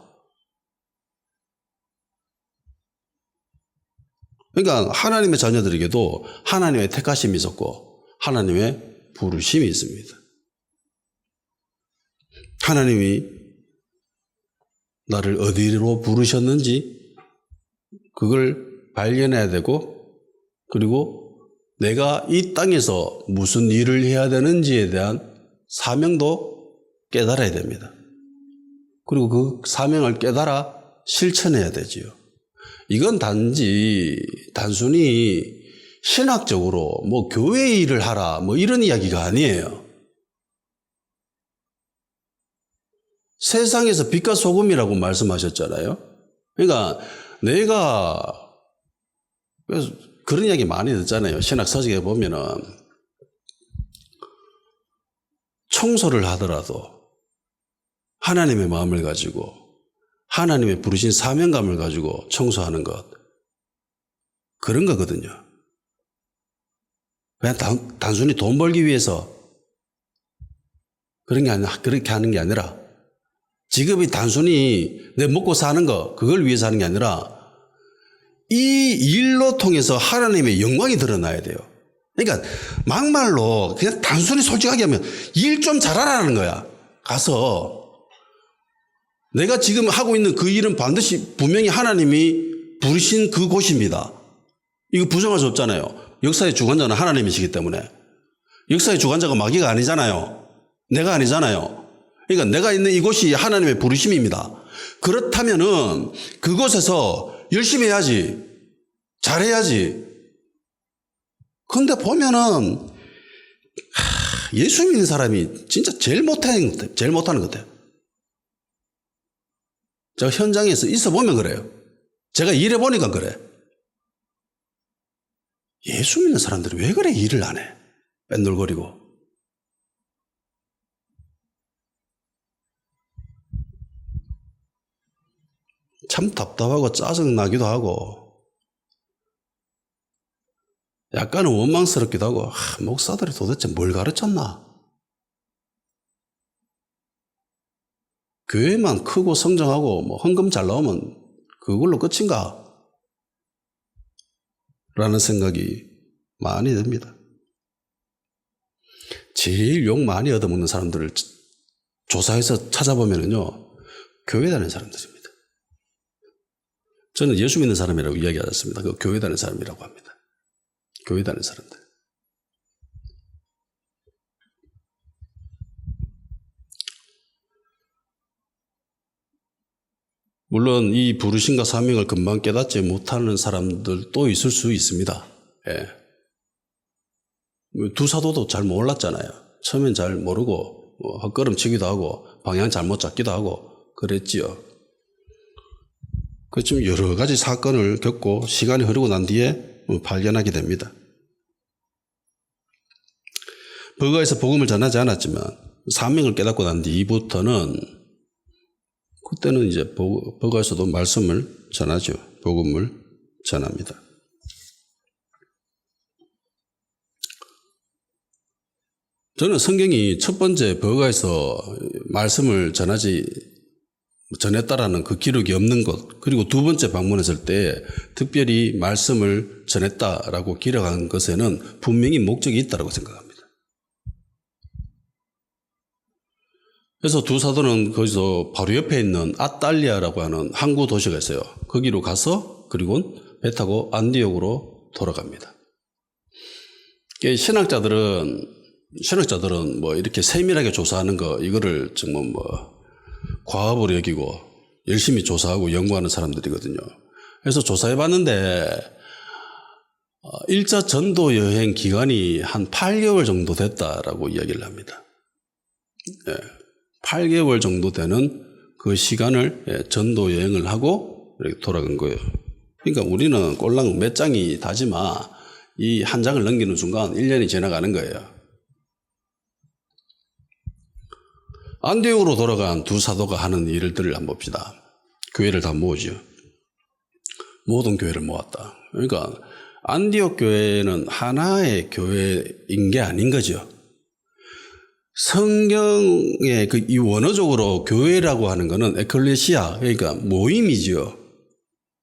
[SPEAKER 1] 그러니까 하나님의 자녀들에게도 하나님의 택하심이 있었고 하나님의 부르심이 있습니다. 하나님이 나를 어디로 부르셨는지 그걸 발견해야 되고, 그리고 내가 이 땅에서 무슨 일을 해야 되는지에 대한 사명도 깨달아야 됩니다. 그리고 그 사명을 깨달아 실천해야 되지요. 이건 단순히 신학적으로 뭐 교회 일을 하라 뭐 이런 이야기가 아니에요. 세상에서 빛과 소금이라고 말씀하셨잖아요. 그러니까 내가 그래서 그런 이야기 많이 듣잖아요. 신학 서적에 보면은 청소를 하더라도 하나님의 마음을 가지고 하나님의 부르신 사명감을 가지고 청소하는 것, 그런 거거든요. 그냥 단순히 돈 벌기 위해서 그렇게 하는 게 아니라, 직업이 단순히 내 먹고 사는 거, 그걸 위해서 하는 게 아니라 이 일로 통해서 하나님의 영광이 드러나야 돼요. 그러니까 막말로 그냥 단순히 솔직하게 하면 일 좀 잘하라는 거야. 가서 내가 지금 하고 있는 그 일은 반드시 분명히 하나님이 부르신 그 곳입니다. 이거 부정할 수 없잖아요. 역사의 주관자는 하나님이시기 때문에. 역사의 주관자가 마귀가 아니잖아요. 내가 아니잖아요. 그러니까 내가 있는 이곳이 하나님의 부르심입니다. 그렇다면은 그곳에서 열심히 해야지. 잘해야지. 그런데 보면은 예수 믿는 사람이 진짜 제일 못하는 것 같아요. 제가 현장에서 있어 보면 그래요. 제가 일해 보니까 그래. 예수 믿는 사람들이 왜 그래 일을 안 해? 뺀돌거리고. 참 답답하고 짜증나기도 하고 약간은 원망스럽기도 하고, 목사들이 도대체 뭘 가르쳤나? 교회만 크고 성장하고 뭐 헌금 잘 나오면 그걸로 끝인가? 라는 생각이 많이 듭니다. 제일 욕 많이 얻어먹는 사람들을 조사해서 찾아보면요, 교회 다니는 사람들입니다. 저는 예수 믿는 사람이라고 이야기하지 않습니다. 그 교회 다니는 사람이라고 합니다. 교회 다니는 사람들. 물론 이 부르심과 사명을 금방 깨닫지 못하는 사람들도 있을 수 있습니다. 예. 두 사도도 잘 몰랐잖아요. 처음엔 잘 모르고 헛걸음치기도 하고 방향 잘못 잡기도 하고 그랬지요. 그쯤 여러 가지 사건을 겪고 시간이 흐르고 난 뒤에 발견하게 됩니다. 버가에서 복음을 전하지 않았지만 사명을 깨닫고 난 뒤부터는, 그때는 이제 버가에서도 말씀을 전하죠. 복음을 전합니다. 저는 성경이 첫 번째 버가에서 말씀을 전했다라는 그 기록이 없는 것, 그리고 두 번째 방문했을 때 특별히 말씀을 전했다라고 기록한 것에는 분명히 목적이 있다고 생각합니다. 그래서 두 사도는 거기서 바로 옆에 있는 아탈리아라고 하는 항구 도시가 있어요. 거기로 가서 그리고 배 타고 안디옥으로 돌아갑니다. 신학자들은 뭐 이렇게 세밀하게 조사하는 거, 이거를 정말 뭐 과업으로 여기고 열심히 조사하고 연구하는 사람들이거든요. 그래서 조사해 봤는데 1차 전도 여행 기간이 한 8개월 정도 됐다라고 이야기를 합니다. 8개월 정도 되는 그 시간을 전도 여행을 하고 이렇게 돌아간 거예요. 그러니까 우리는 꼴랑 몇 장이 다지마 이 한 장을 넘기는 순간 1년이 지나가는 거예요. 안디옥으로 돌아간 두 사도가 하는 일들을 한번 봅시다. 교회를 다 모으죠. 모든 교회를 모았다. 그러니까 안디옥 교회는 하나의 교회인 게 아닌 거죠. 성경의 이 원어적으로 교회라고 하는 것은 에클레시아, 그러니까 모임이죠.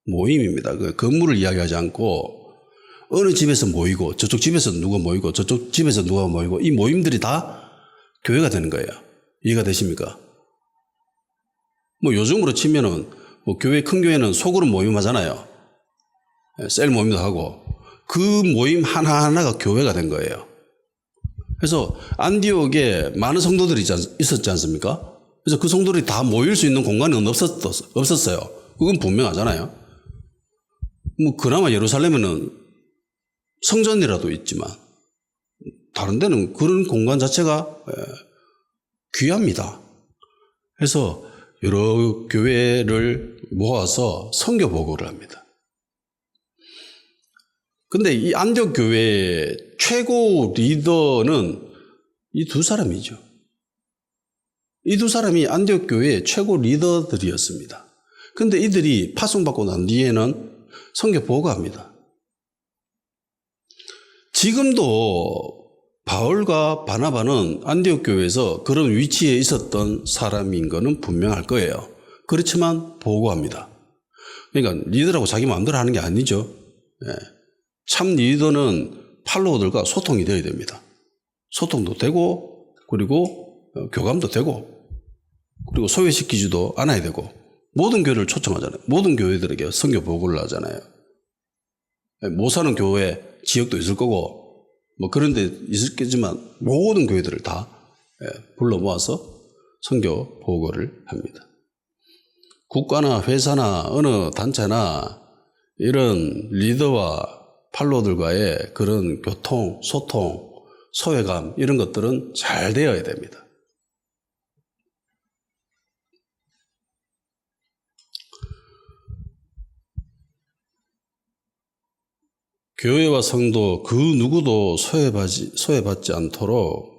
[SPEAKER 1] 모임입니다. 그 건물을 이야기하지 않고 어느 집에서 모이고 저쪽 집에서 누가 모이고 저쪽 집에서 누가 모이고 이 모임들이 다 교회가 되는 거예요. 이해가 되십니까? 뭐 요즘으로 치면은 뭐 큰 교회는 소그룹 모임하잖아요. 셀 모임도 하고 그 모임 하나하나가 교회가 된 거예요. 그래서 안디옥에 많은 성도들이 있었지 않습니까? 그래서 그 성도들이 다 모일 수 있는 공간은 없었어요. 그건 분명하잖아요. 뭐 그나마 예루살렘에는 성전이라도 있지만 다른 데는 그런 공간 자체가 귀합니다. 그래서 여러 교회를 모아서 선교 보고를 합니다. 근데 이 안디옥 교회의 최고 리더는 이 두 사람이죠. 이 두 사람이 안디옥 교회의 최고 리더들이었습니다. 근데 이들이 파송받고 난 뒤에는 선교 보고합니다. 지금도 바울과 바나바는 안디옥 교회에서 그런 위치에 있었던 사람인 것은 분명할 거예요. 그렇지만 보고합니다. 그러니까 리더라고 자기 마음대로 하는 게 아니죠. 참 리더는 팔로워들과 소통이 되어야 됩니다. 소통도 되고 그리고 교감도 되고 그리고 소외시키지도 않아야 되고 모든 교회를 초청하잖아요. 모든 교회들에게 선교 보고를 하잖아요. 못 사는 교회 지역도 있을 거고 뭐 그런 데 있을겠지만 모든 교회들을 다 불러 모아서 선교 보고를 합니다. 국가나 회사나 어느 단체나 이런 리더와 팔로들과의 그런 교통, 소통, 소외감 이런 것들은 잘 되어야 됩니다. 교회와 성도 그 누구도 소외받지 않도록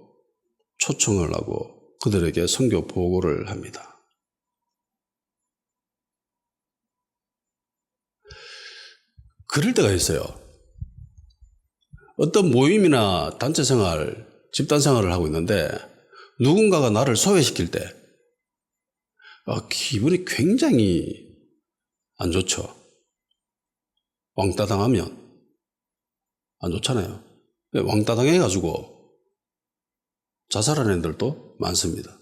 [SPEAKER 1] 초청을 하고 그들에게 선교 보고를 합니다. 그럴 때가 있어요. 어떤 모임이나 단체 생활, 집단 생활을 하고 있는데 누군가가 나를 소외시킬 때 기분이 굉장히 안 좋죠. 왕따 당하면 안 좋잖아요. 왕따 당해가지고 자살하는 애들도 많습니다.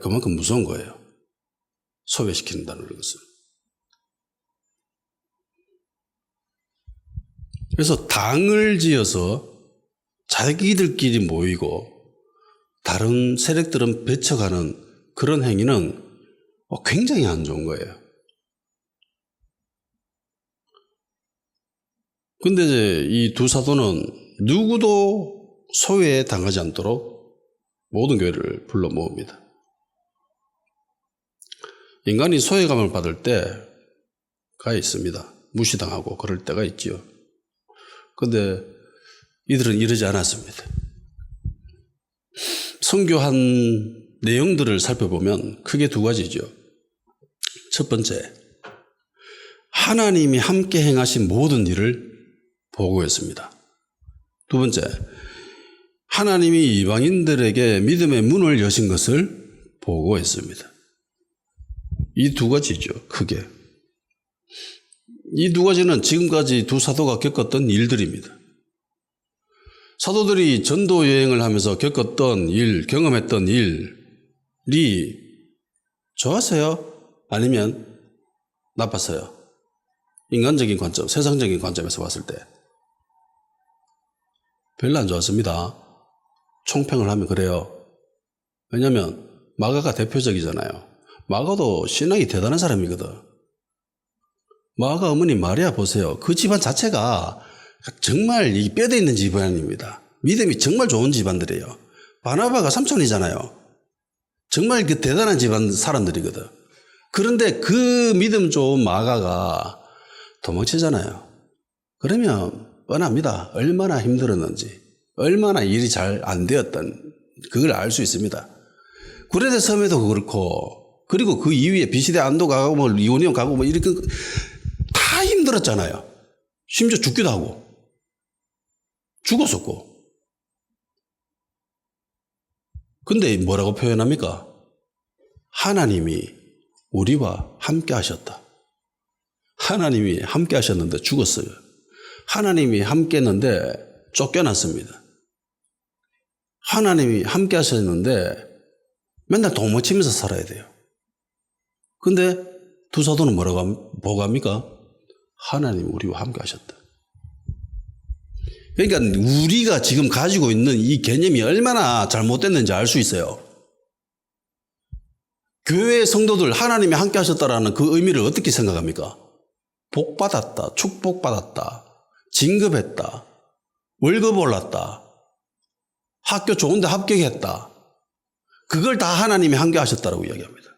[SPEAKER 1] 그만큼 무서운 거예요. 소외시킨다는 것은. 그래서 당을 지어서 자기들끼리 모이고 다른 세력들은 배척하는 그런 행위는 굉장히 안 좋은 거예요. 근데 이제 이 두 사도는 누구도 소외에 당하지 않도록 모든 교회를 불러 모읍니다. 인간이 소외감을 받을 때가 있습니다. 무시당하고 그럴 때가 있지요. 근데 이들은 이러지 않았습니다. 선교한 내용들을 살펴보면 크게 두 가지죠. 첫 번째, 하나님이 함께 행하신 모든 일을 보고했습니다. 두 번째, 하나님이 이방인들에게 믿음의 문을 여신 것을 보고했습니다. 이 두 가지죠, 크게. 이 두 가지는 지금까지 두 사도가 겪었던 일들입니다. 사도들이 전도 여행을 하면서 겪었던 일, 경험했던 일이 좋았어요? 아니면 나빴어요? 인간적인 관점, 세상적인 관점에서 봤을 때 별로 안 좋았습니다. 총평을 하면 그래요. 왜냐하면 마가가 대표적이잖아요. 마가도 신앙이 대단한 사람이거든. 마가 어머니 마리아 보세요. 그 집안 자체가 정말 이 뼈대 있는 집안입니다. 믿음이 정말 좋은 집안들이에요. 바나바가 삼촌이잖아요. 정말 그 대단한 집안 사람들이거든. 그런데 그 믿음 좋은 마가가 도망치잖아요. 그러면 뻔합니다. 얼마나 힘들었는지, 얼마나 일이 잘 안 되었던 그걸 알 수 있습니다. 구레네 섬에도 그렇고, 그리고 그 이후에 비시대 안도 가고 뭐 이오니온 가고 뭐 이렇게 다 힘들었잖아요. 심지어 죽기도 하고 죽었었고. 근데 뭐라고 표현합니까? 하나님이 우리와 함께 하셨다. 하나님이 함께 하셨는데 죽었어요. 하나님이 함께 했는데 쫓겨났습니다. 하나님이 함께 하셨는데 맨날 도망치면서 살아야 돼요. 근데 두 사도는 뭐라고 합니까? 하나님 우리와 함께 하셨다. 그러니까 우리가 지금 가지고 있는 이 개념이 얼마나 잘못됐는지 알 수 있어요. 교회 성도들 하나님이 함께 하셨다라는 그 의미를 어떻게 생각합니까? 복받았다, 축복받았다, 진급했다, 월급 올랐다, 학교 좋은데 합격했다. 그걸 다 하나님이 함께 하셨다라고 이야기합니다.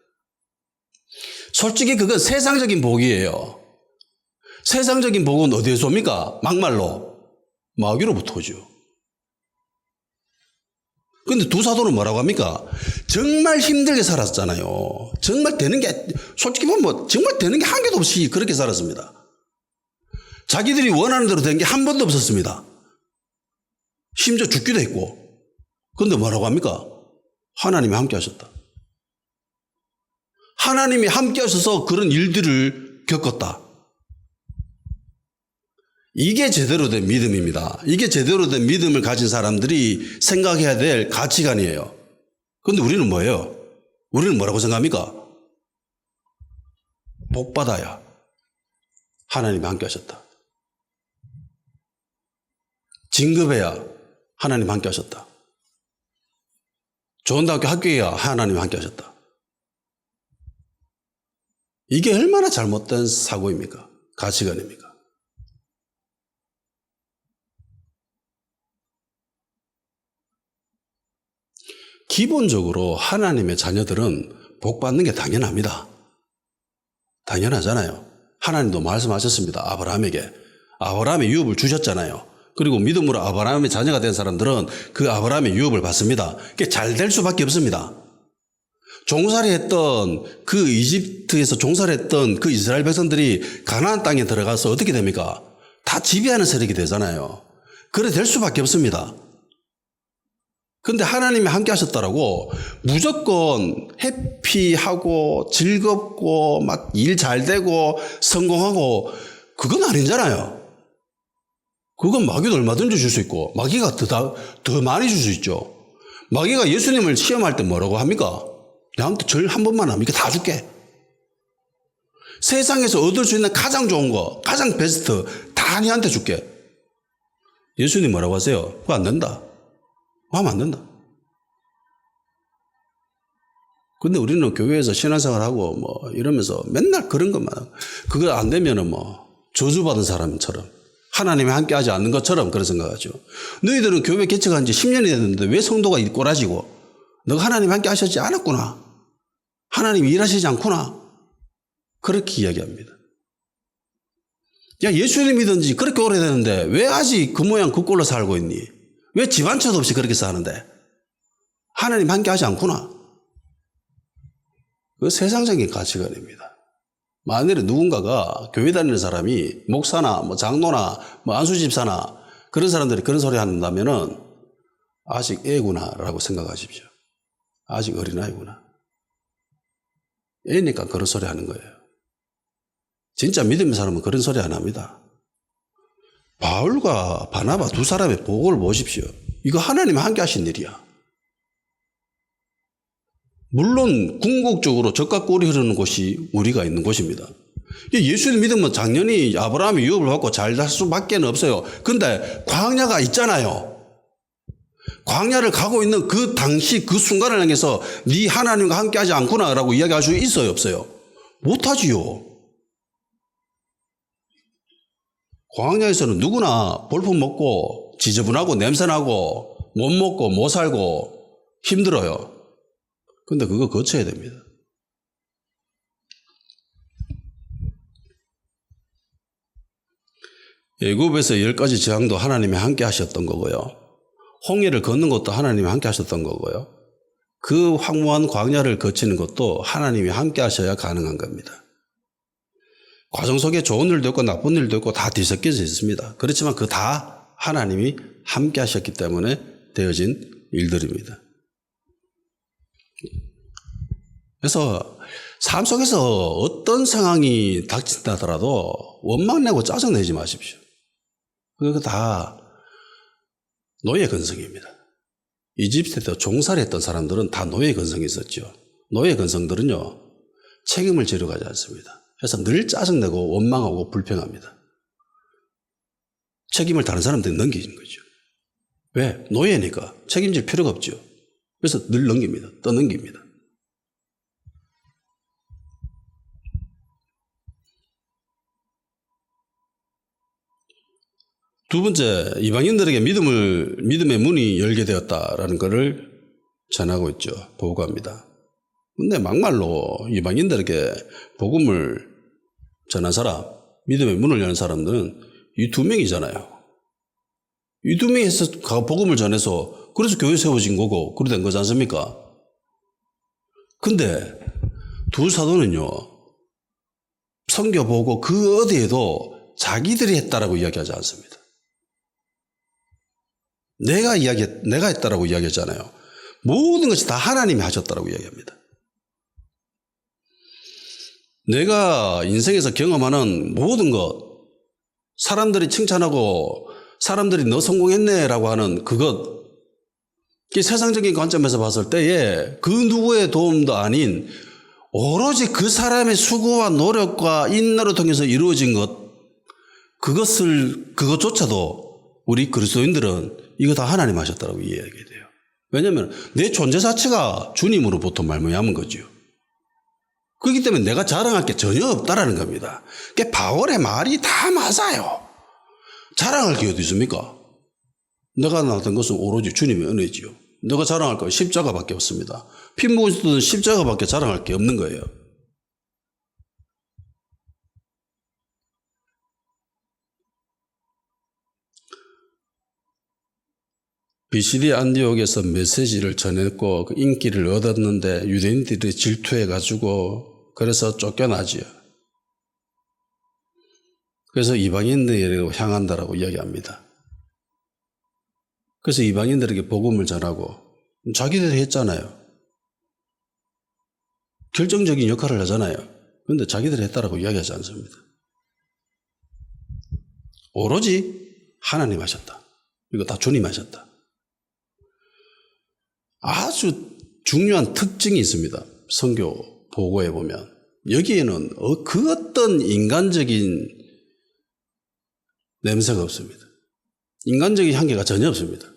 [SPEAKER 1] 솔직히 그건 세상적인 복이에요. 세상적인 복은 어디에서 옵니까? 막말로 마귀로부터 오죠. 근데 두 사도는 뭐라고 합니까? 정말 힘들게 살았잖아요. 정말 되는 게, 솔직히 보면 정말 되는 게 한 개도 없이 그렇게 살았습니다. 자기들이 원하는 대로 된 게 한 번도 없었습니다. 심지어 죽기도 했고. 근데 뭐라고 합니까? 하나님이 함께 하셨다. 하나님이 함께 하셔서 그런 일들을 겪었다. 이게 제대로 된 믿음입니다. 이게 제대로 된 믿음을 가진 사람들이 생각해야 될 가치관이에요. 그런데 우리는 뭐예요? 우리는 뭐라고 생각합니까? 복받아야 하나님이 함께 하셨다. 진급해야 하나님 함께 하셨다. 좋은 대학교 합격해야 하나님 함께 하셨다. 이게 얼마나 잘못된 사고입니까? 가치관입니까? 기본적으로 하나님의 자녀들은 복 받는 게 당연합니다. 당연하잖아요. 하나님도 말씀하셨습니다. 아브라함의 유업을 주셨잖아요. 그리고 믿음으로 아브라함의 자녀가 된 사람들은 그 아브라함의 유업을 받습니다. 그게 잘 될 수밖에 없습니다. 종살이 했던 그 이집트에서 종살이 했던 그 이스라엘 백성들이 가나안 땅에 들어가서 어떻게 됩니까? 다 지배하는 세력이 되잖아요. 그래 될 수밖에 없습니다. 근데 하나님이 함께 하셨다라고 무조건 해피하고 즐겁고 막 일 잘 되고 성공하고 그건 아니잖아요. 그건 마귀도 얼마든지 줄 수 있고 마귀가 더 많이 줄 수 있죠. 마귀가 예수님을 시험할 때 뭐라고 합니까? 나한테 절 한 번만 하면 이게 다 줄게. 세상에서 얻을 수 있는 가장 좋은 거, 가장 베스트 다 니한테 줄게. 예수님 뭐라고 하세요? 그거 안 된다. 하면 안 된다. 근데 우리는 교회에서 신앙생활하고 뭐 이러면서 맨날 그런 것만 하고 그거 안 되면은 뭐 저주받은 사람처럼 하나님이 함께 하지 않는 것처럼 그런 생각하죠. 너희들은 교회 개척한 지 10년이 됐는데 왜 성도가 꼬라지고 너가 하나님 함께 하셨지 않았구나. 하나님이 일하시지 않구나. 그렇게 이야기합니다. 야, 예수님 믿은 지 그렇게 오래됐는데 왜 아직 그 모양 그 꼴로 살고 있니? 왜 집안처도 없이 그렇게 사는데? 하나님 함께 하지 않구나. 그 세상적인 가치관입니다. 만일에 누군가가 교회 다니는 사람이 목사나 뭐 장로나 뭐 안수집사나 그런 사람들이 그런 소리 한다면은 아직 애구나라고 생각하십시오. 아직 어린아이구나. 애니까 그런 소리 하는 거예요. 진짜 믿음의 사람은 그런 소리 안 합니다. 바울과 바나바 두 사람의 보고를 보십시오. 이거 하나님 함께 하신 일이야. 물론 궁극적으로 젖과 꿀이 흐르는 곳이 우리가 있는 곳입니다. 예수님 믿으면 당연히 아브라함의 유업을 받고 잘 살 수밖에 없어요. 그런데 광야가 있잖아요. 광야를 가고 있는 그 당시 그 순간을 향해서 네 하나님과 함께하지 않구나라고 이야기할 수 있어요, 없어요? 못하지요. 광야에서는 누구나 볼품 먹고 지저분하고 냄새나고 못 먹고 못 살고 힘들어요. 근데 그거 거쳐야 됩니다. 애굽에서 10가지 재앙도 하나님이 함께 하셨던 거고요. 홍해를 걷는 것도 하나님이 함께 하셨던 거고요. 그 황무한 광야를 거치는 것도 하나님이 함께 하셔야 가능한 겁니다. 과정 속에 좋은 일도 있고 나쁜 일도 있고 다 뒤섞여져 있습니다. 그렇지만 그 다 하나님이 함께 하셨기 때문에 되어진 일들입니다. 그래서 삶 속에서 어떤 상황이 닥친다더라도 원망내고 짜증내지 마십시오. 그거 다 노예 근성입니다. 이집트에서 종살이 했던 사람들은 다 노예 근성이 있었죠. 노예 근성들은요, 책임을 지러 가지 않습니다. 그래서 늘 짜증내고 원망하고 불평합니다. 책임을 다른 사람들이 넘기는 거죠. 왜? 노예니까 책임질 필요가 없죠. 그래서 늘 넘깁니다. 떠넘깁니다. 두 번째, 이방인들에게 믿음의 문이 열게 되었다라는 것을 전하고 있죠. 보고합니다. 근데 막말로 이방인들에게 복음을 전한 사람, 믿음의 문을 여는 사람들은 이 두 명이잖아요. 이 두 명에서 복음을 전해서 그래서 교회 세워진 거고 그래 된 거지 않습니까? 근데 두 사도는요, 선교 보고 그 어디에도 자기들이 했다라고 이야기하지 않습니다. 내가 했다라고 이야기했잖아요. 모든 것이 다 하나님이 하셨다라고 이야기합니다. 내가 인생에서 경험하는 모든 것, 사람들이 칭찬하고 사람들이 너 성공했네라고 하는 그것, 이 세상적인 관점에서 봤을 때에 그 누구의 도움도 아닌 오로지 그 사람의 수고와 노력과 인내로 통해서 이루어진 것, 그것조차도 우리 그리스도인들은 이거 다 하나님 하셨다고 이해하게 돼요. 왜냐하면 내 존재 자체가 주님으로부터 말미암은 거죠. 그렇기 때문에 내가 자랑할 게 전혀 없다라는 겁니다. 그러니까 바울의 말이 다 맞아요. 자랑할 게 어디 있습니까? 내가 나왔던 것은 오로지 주님의 은혜지요. 내가 자랑할 거 십자가밖에 없습니다. 피 묻은 십자가밖에 자랑할 게 없는 거예요. BCD 안디옥에서 메시지를 전했고 그 인기를 얻었는데 유대인들이 질투해가지고 그래서 쫓겨나지요. 그래서 이방인들에게 향한다라고 이야기합니다. 그래서 이방인들에게 복음을 전하고 자기들이 했잖아요. 결정적인 역할을 하잖아요. 그런데 자기들이 했다라고 이야기하지 않습니다. 오로지 하나님 하셨다. 이거 다 주님 하셨다. 아주 중요한 특징이 있습니다. 선교 보고에 보면 여기에는 그 어떤 인간적인 냄새가 없습니다. 인간적인 향기가 전혀 없습니다.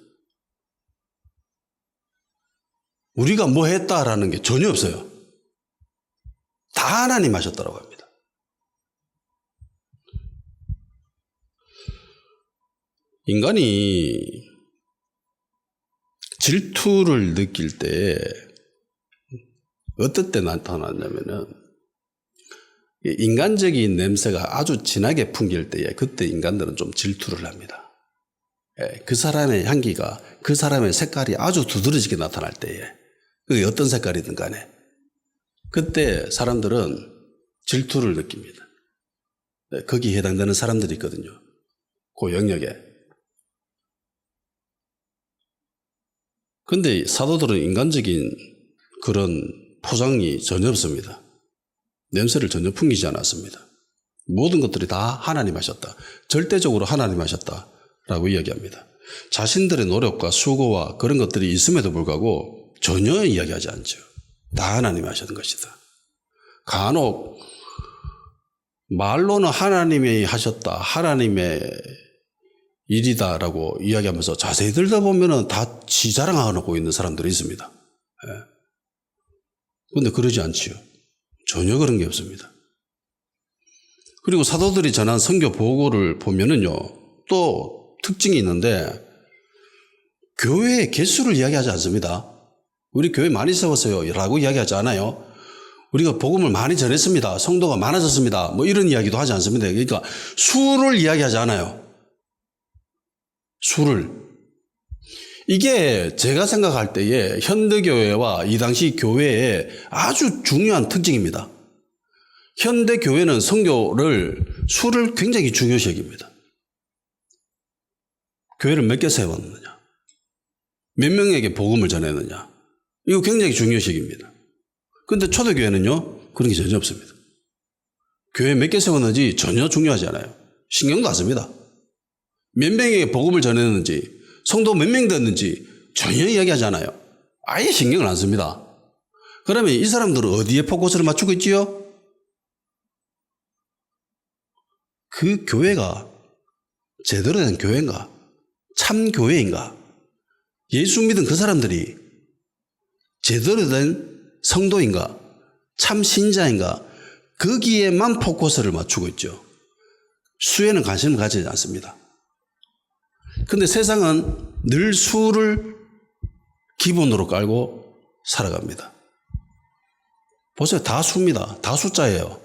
[SPEAKER 1] 우리가 뭐 했다라는 게 전혀 없어요. 다 하나님 하셨다고 합니다. 인간이 질투를 느낄 때 어떨 때 나타나냐면은 인간적인 냄새가 아주 진하게 풍길 때에 그때 인간들은 좀 질투를 합니다. 그 사람의 향기가 그 사람의 색깔이 아주 두드러지게 나타날 때에 그게 어떤 색깔이든 간에 그때 사람들은 질투를 느낍니다. 거기에 해당되는 사람들이 있거든요. 그 영역에. 근데 사도들은 인간적인 그런 포장이 전혀 없습니다. 냄새를 전혀 풍기지 않았습니다. 모든 것들이 다 하나님 하셨다. 절대적으로 하나님 하셨다라고 이야기합니다. 자신들의 노력과 수고와 그런 것들이 있음에도 불구하고 전혀 이야기하지 않죠. 다 하나님 하셨던 것이다. 간혹 말로는 하나님이 하셨다. 하나님의 일이다라고 이야기하면서 자세히 들여다보면 다 지 자랑하고 있는 사람들이 있습니다. 그런데 그러지 않지요. 전혀 그런 게 없습니다. 그리고 사도들이 전한 선교 보고를 보면은요, 또 특징이 있는데 교회의 개수를 이야기하지 않습니다. 우리 교회 많이 세웠어요 라고 이야기하지 않아요. 우리가 복음을 많이 전했습니다. 성도가 많아졌습니다. 뭐 이런 이야기도 하지 않습니다. 그러니까 수를 이야기하지 않아요. 수를. 이게 제가 생각할 때에 현대교회와 이 당시 교회의 아주 중요한 특징입니다. 현대교회는 선교를 수를 굉장히 중요시 여깁니다. 교회를 몇 개 세웠느냐, 몇 명에게 복음을 전했느냐, 이거 굉장히 중요시 여깁니다. 그런데 초대교회는요, 그런 게 전혀 없습니다. 교회 몇 개 세웠는지 전혀 중요하지 않아요. 신경도 안 씁니다. 몇 명에게 복음을 전했는지, 성도 몇 명 됐는지 전혀 이야기하지 않아요. 아예 신경을 안 씁니다. 그러면 이 사람들은 어디에 포커스를 맞추고 있지요? 그 교회가 제대로 된 교회인가? 참 교회인가? 예수 믿은 그 사람들이 제대로 된 성도인가? 참 신자인가? 거기에만 포커스를 맞추고 있죠. 수에는 관심을 가지지 않습니다. 그런데 세상은 늘 수를 기본으로 깔고 살아갑니다. 보세요. 다 수입니다. 다 숫자예요.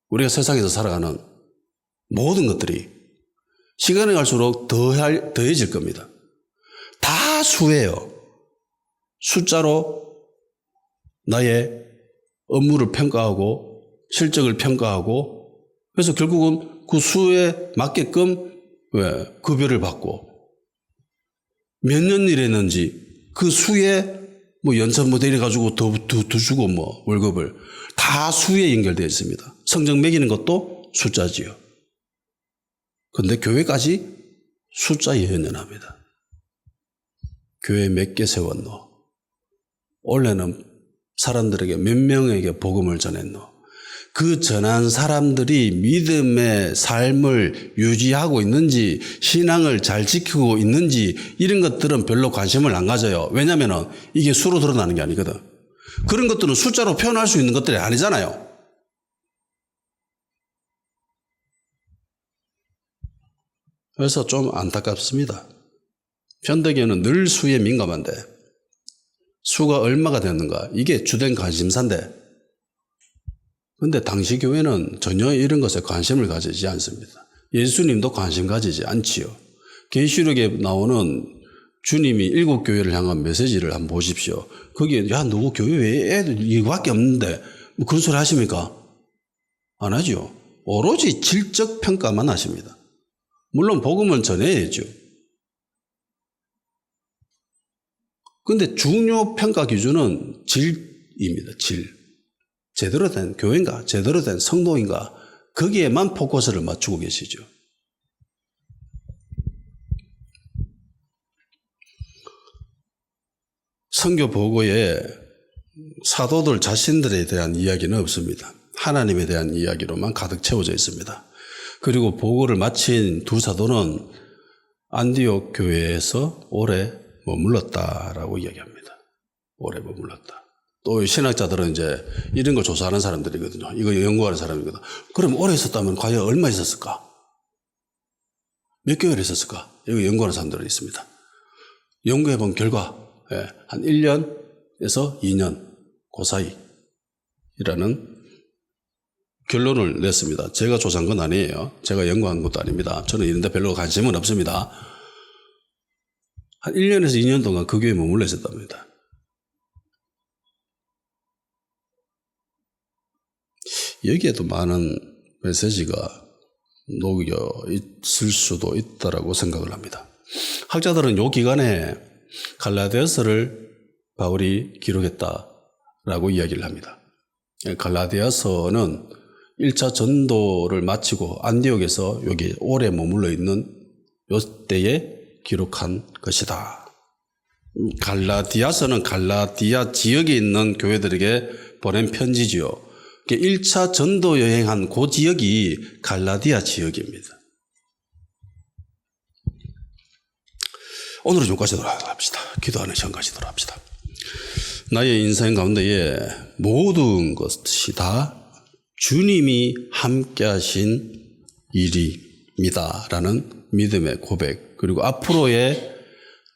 [SPEAKER 1] 우리가 세상에서 살아가는 모든 것들이 시간이 갈수록 더해질 겁니다. 다 수예요. 숫자로 나의 업무를 평가하고 실적을 평가하고 그래서 결국은 그 수에 맞게끔 급여를 받고 몇 년 일했는지 그 수에 뭐 연차 뭐 이래가지고 더 주고 뭐 월급을 다 수에 연결되어 있습니다. 성적 매기는 것도 숫자지요. 그런데 교회까지 숫자에 연연합니다. 교회 몇 개 세웠노? 원래는 사람들에게 몇 명에게 복음을 전했노? 그 전한 사람들이 믿음의 삶을 유지하고 있는지 신앙을 잘 지키고 있는지 이런 것들은 별로 관심을 안 가져요. 왜냐하면 이게 수로 드러나는 게 아니거든. 그런 것들은 숫자로 표현할 수 있는 것들이 아니잖아요. 그래서 좀 안타깝습니다. 현대교회는 늘 수에 민감한데 수가 얼마가 되었는가 이게 주된 관심사인데 그런데 당시 교회는 전혀 이런 것에 관심을 가지지 않습니다. 예수님도 관심 가지지 않지요. 계시록에 나오는 주님이 7교회를 향한 메시지를 한번 보십시오. 거기에 야 누구 교회 왜 애들 이거밖에 없는데 뭐 그런 소리 하십니까? 안 하죠. 오로지 질적 평가만 하십니다. 물론 복음을 전해야죠. 그런데 중요 평가 기준은 질입니다. 질. 제대로 된 교회인가? 제대로 된 성도인가? 거기에만 포커스를 맞추고 계시죠. 선교 보고에 사도들 자신들에 대한 이야기는 없습니다. 하나님에 대한 이야기로만 가득 채워져 있습니다. 그리고 보고를 마친 두 사도는 안디옥 교회에서 오래 머물렀다라고 이야기합니다. 오래 머물렀다. 또 신학자들은 이제 이런 걸 조사하는 사람들이거든요. 이거 연구하는 사람이거든. 그럼 오래 있었다면 과연 얼마 있었을까? 몇 개월 있었을까? 이거 연구하는 사람들이 있습니다. 연구해 본 결과 한 1년에서 2년 그 사이라는 결론을 냈습니다. 제가 조사한 건 아니에요. 제가 연구한 것도 아닙니다. 저는 이런 데 별로 관심은 없습니다. 한 1년에서 2년 동안 그 교회에 머물러 있었답니다. 여기에도 많은 메시지가 녹여 있을 수도 있다라고 생각을 합니다. 학자들은 이 기간에 갈라디아서를 바울이 기록했다라고 이야기를 합니다. 갈라디아서는 1차 전도를 마치고 안디옥에서 여기 오래 머물러 있는 이때에 기록한 것이다. 갈라디아서는 갈라디아 지역에 있는 교회들에게 보낸 편지지요. 1차 전도 여행한 그 지역이 갈라디아 지역입니다. 오늘은 여기까지 돌아갑시다. 기도하는 시간까지 돌아갑시다. 나의 인생 가운데에 모든 것이 다 주님이 함께 하신 일입니다. 라는 믿음의 고백, 그리고 앞으로의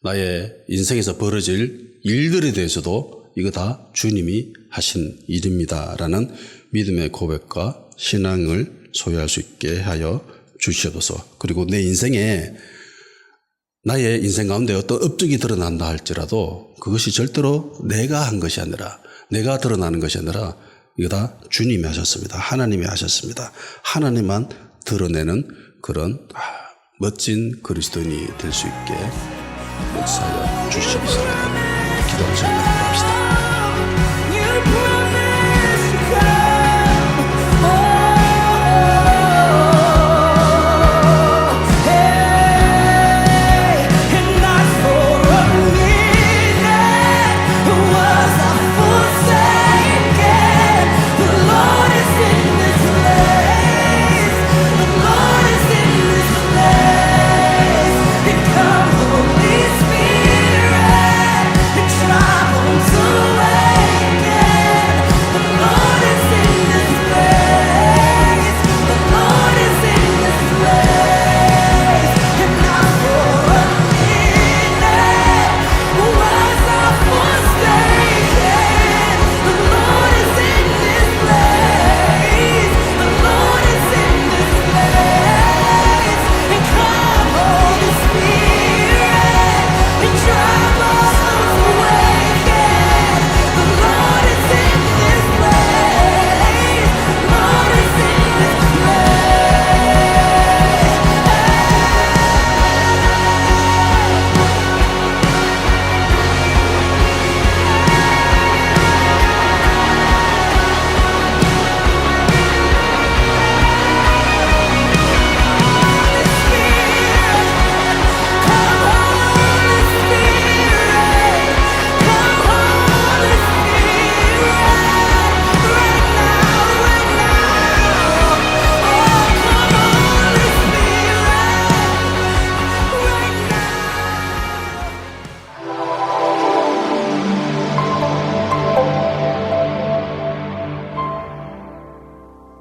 [SPEAKER 1] 나의 인생에서 벌어질 일들에 대해서도 이거 다 주님이 하신 일입니다. 라는 믿음의 고백과 신앙을 소유할 수 있게 하여 주시옵소서. 그리고 내 인생에 나의 인생 가운데 어떤 업적이 드러난다 할지라도 그것이 절대로 내가 한 것이 아니라, 내가 드러나는 것이 아니라 이거 다 주님이 하셨습니다. 하나님이 하셨습니다. 하나님만 드러내는 그런 멋진 그리스도인이 될 수 있게 역사하여 주시옵소서. 기도하시기 바랍니다.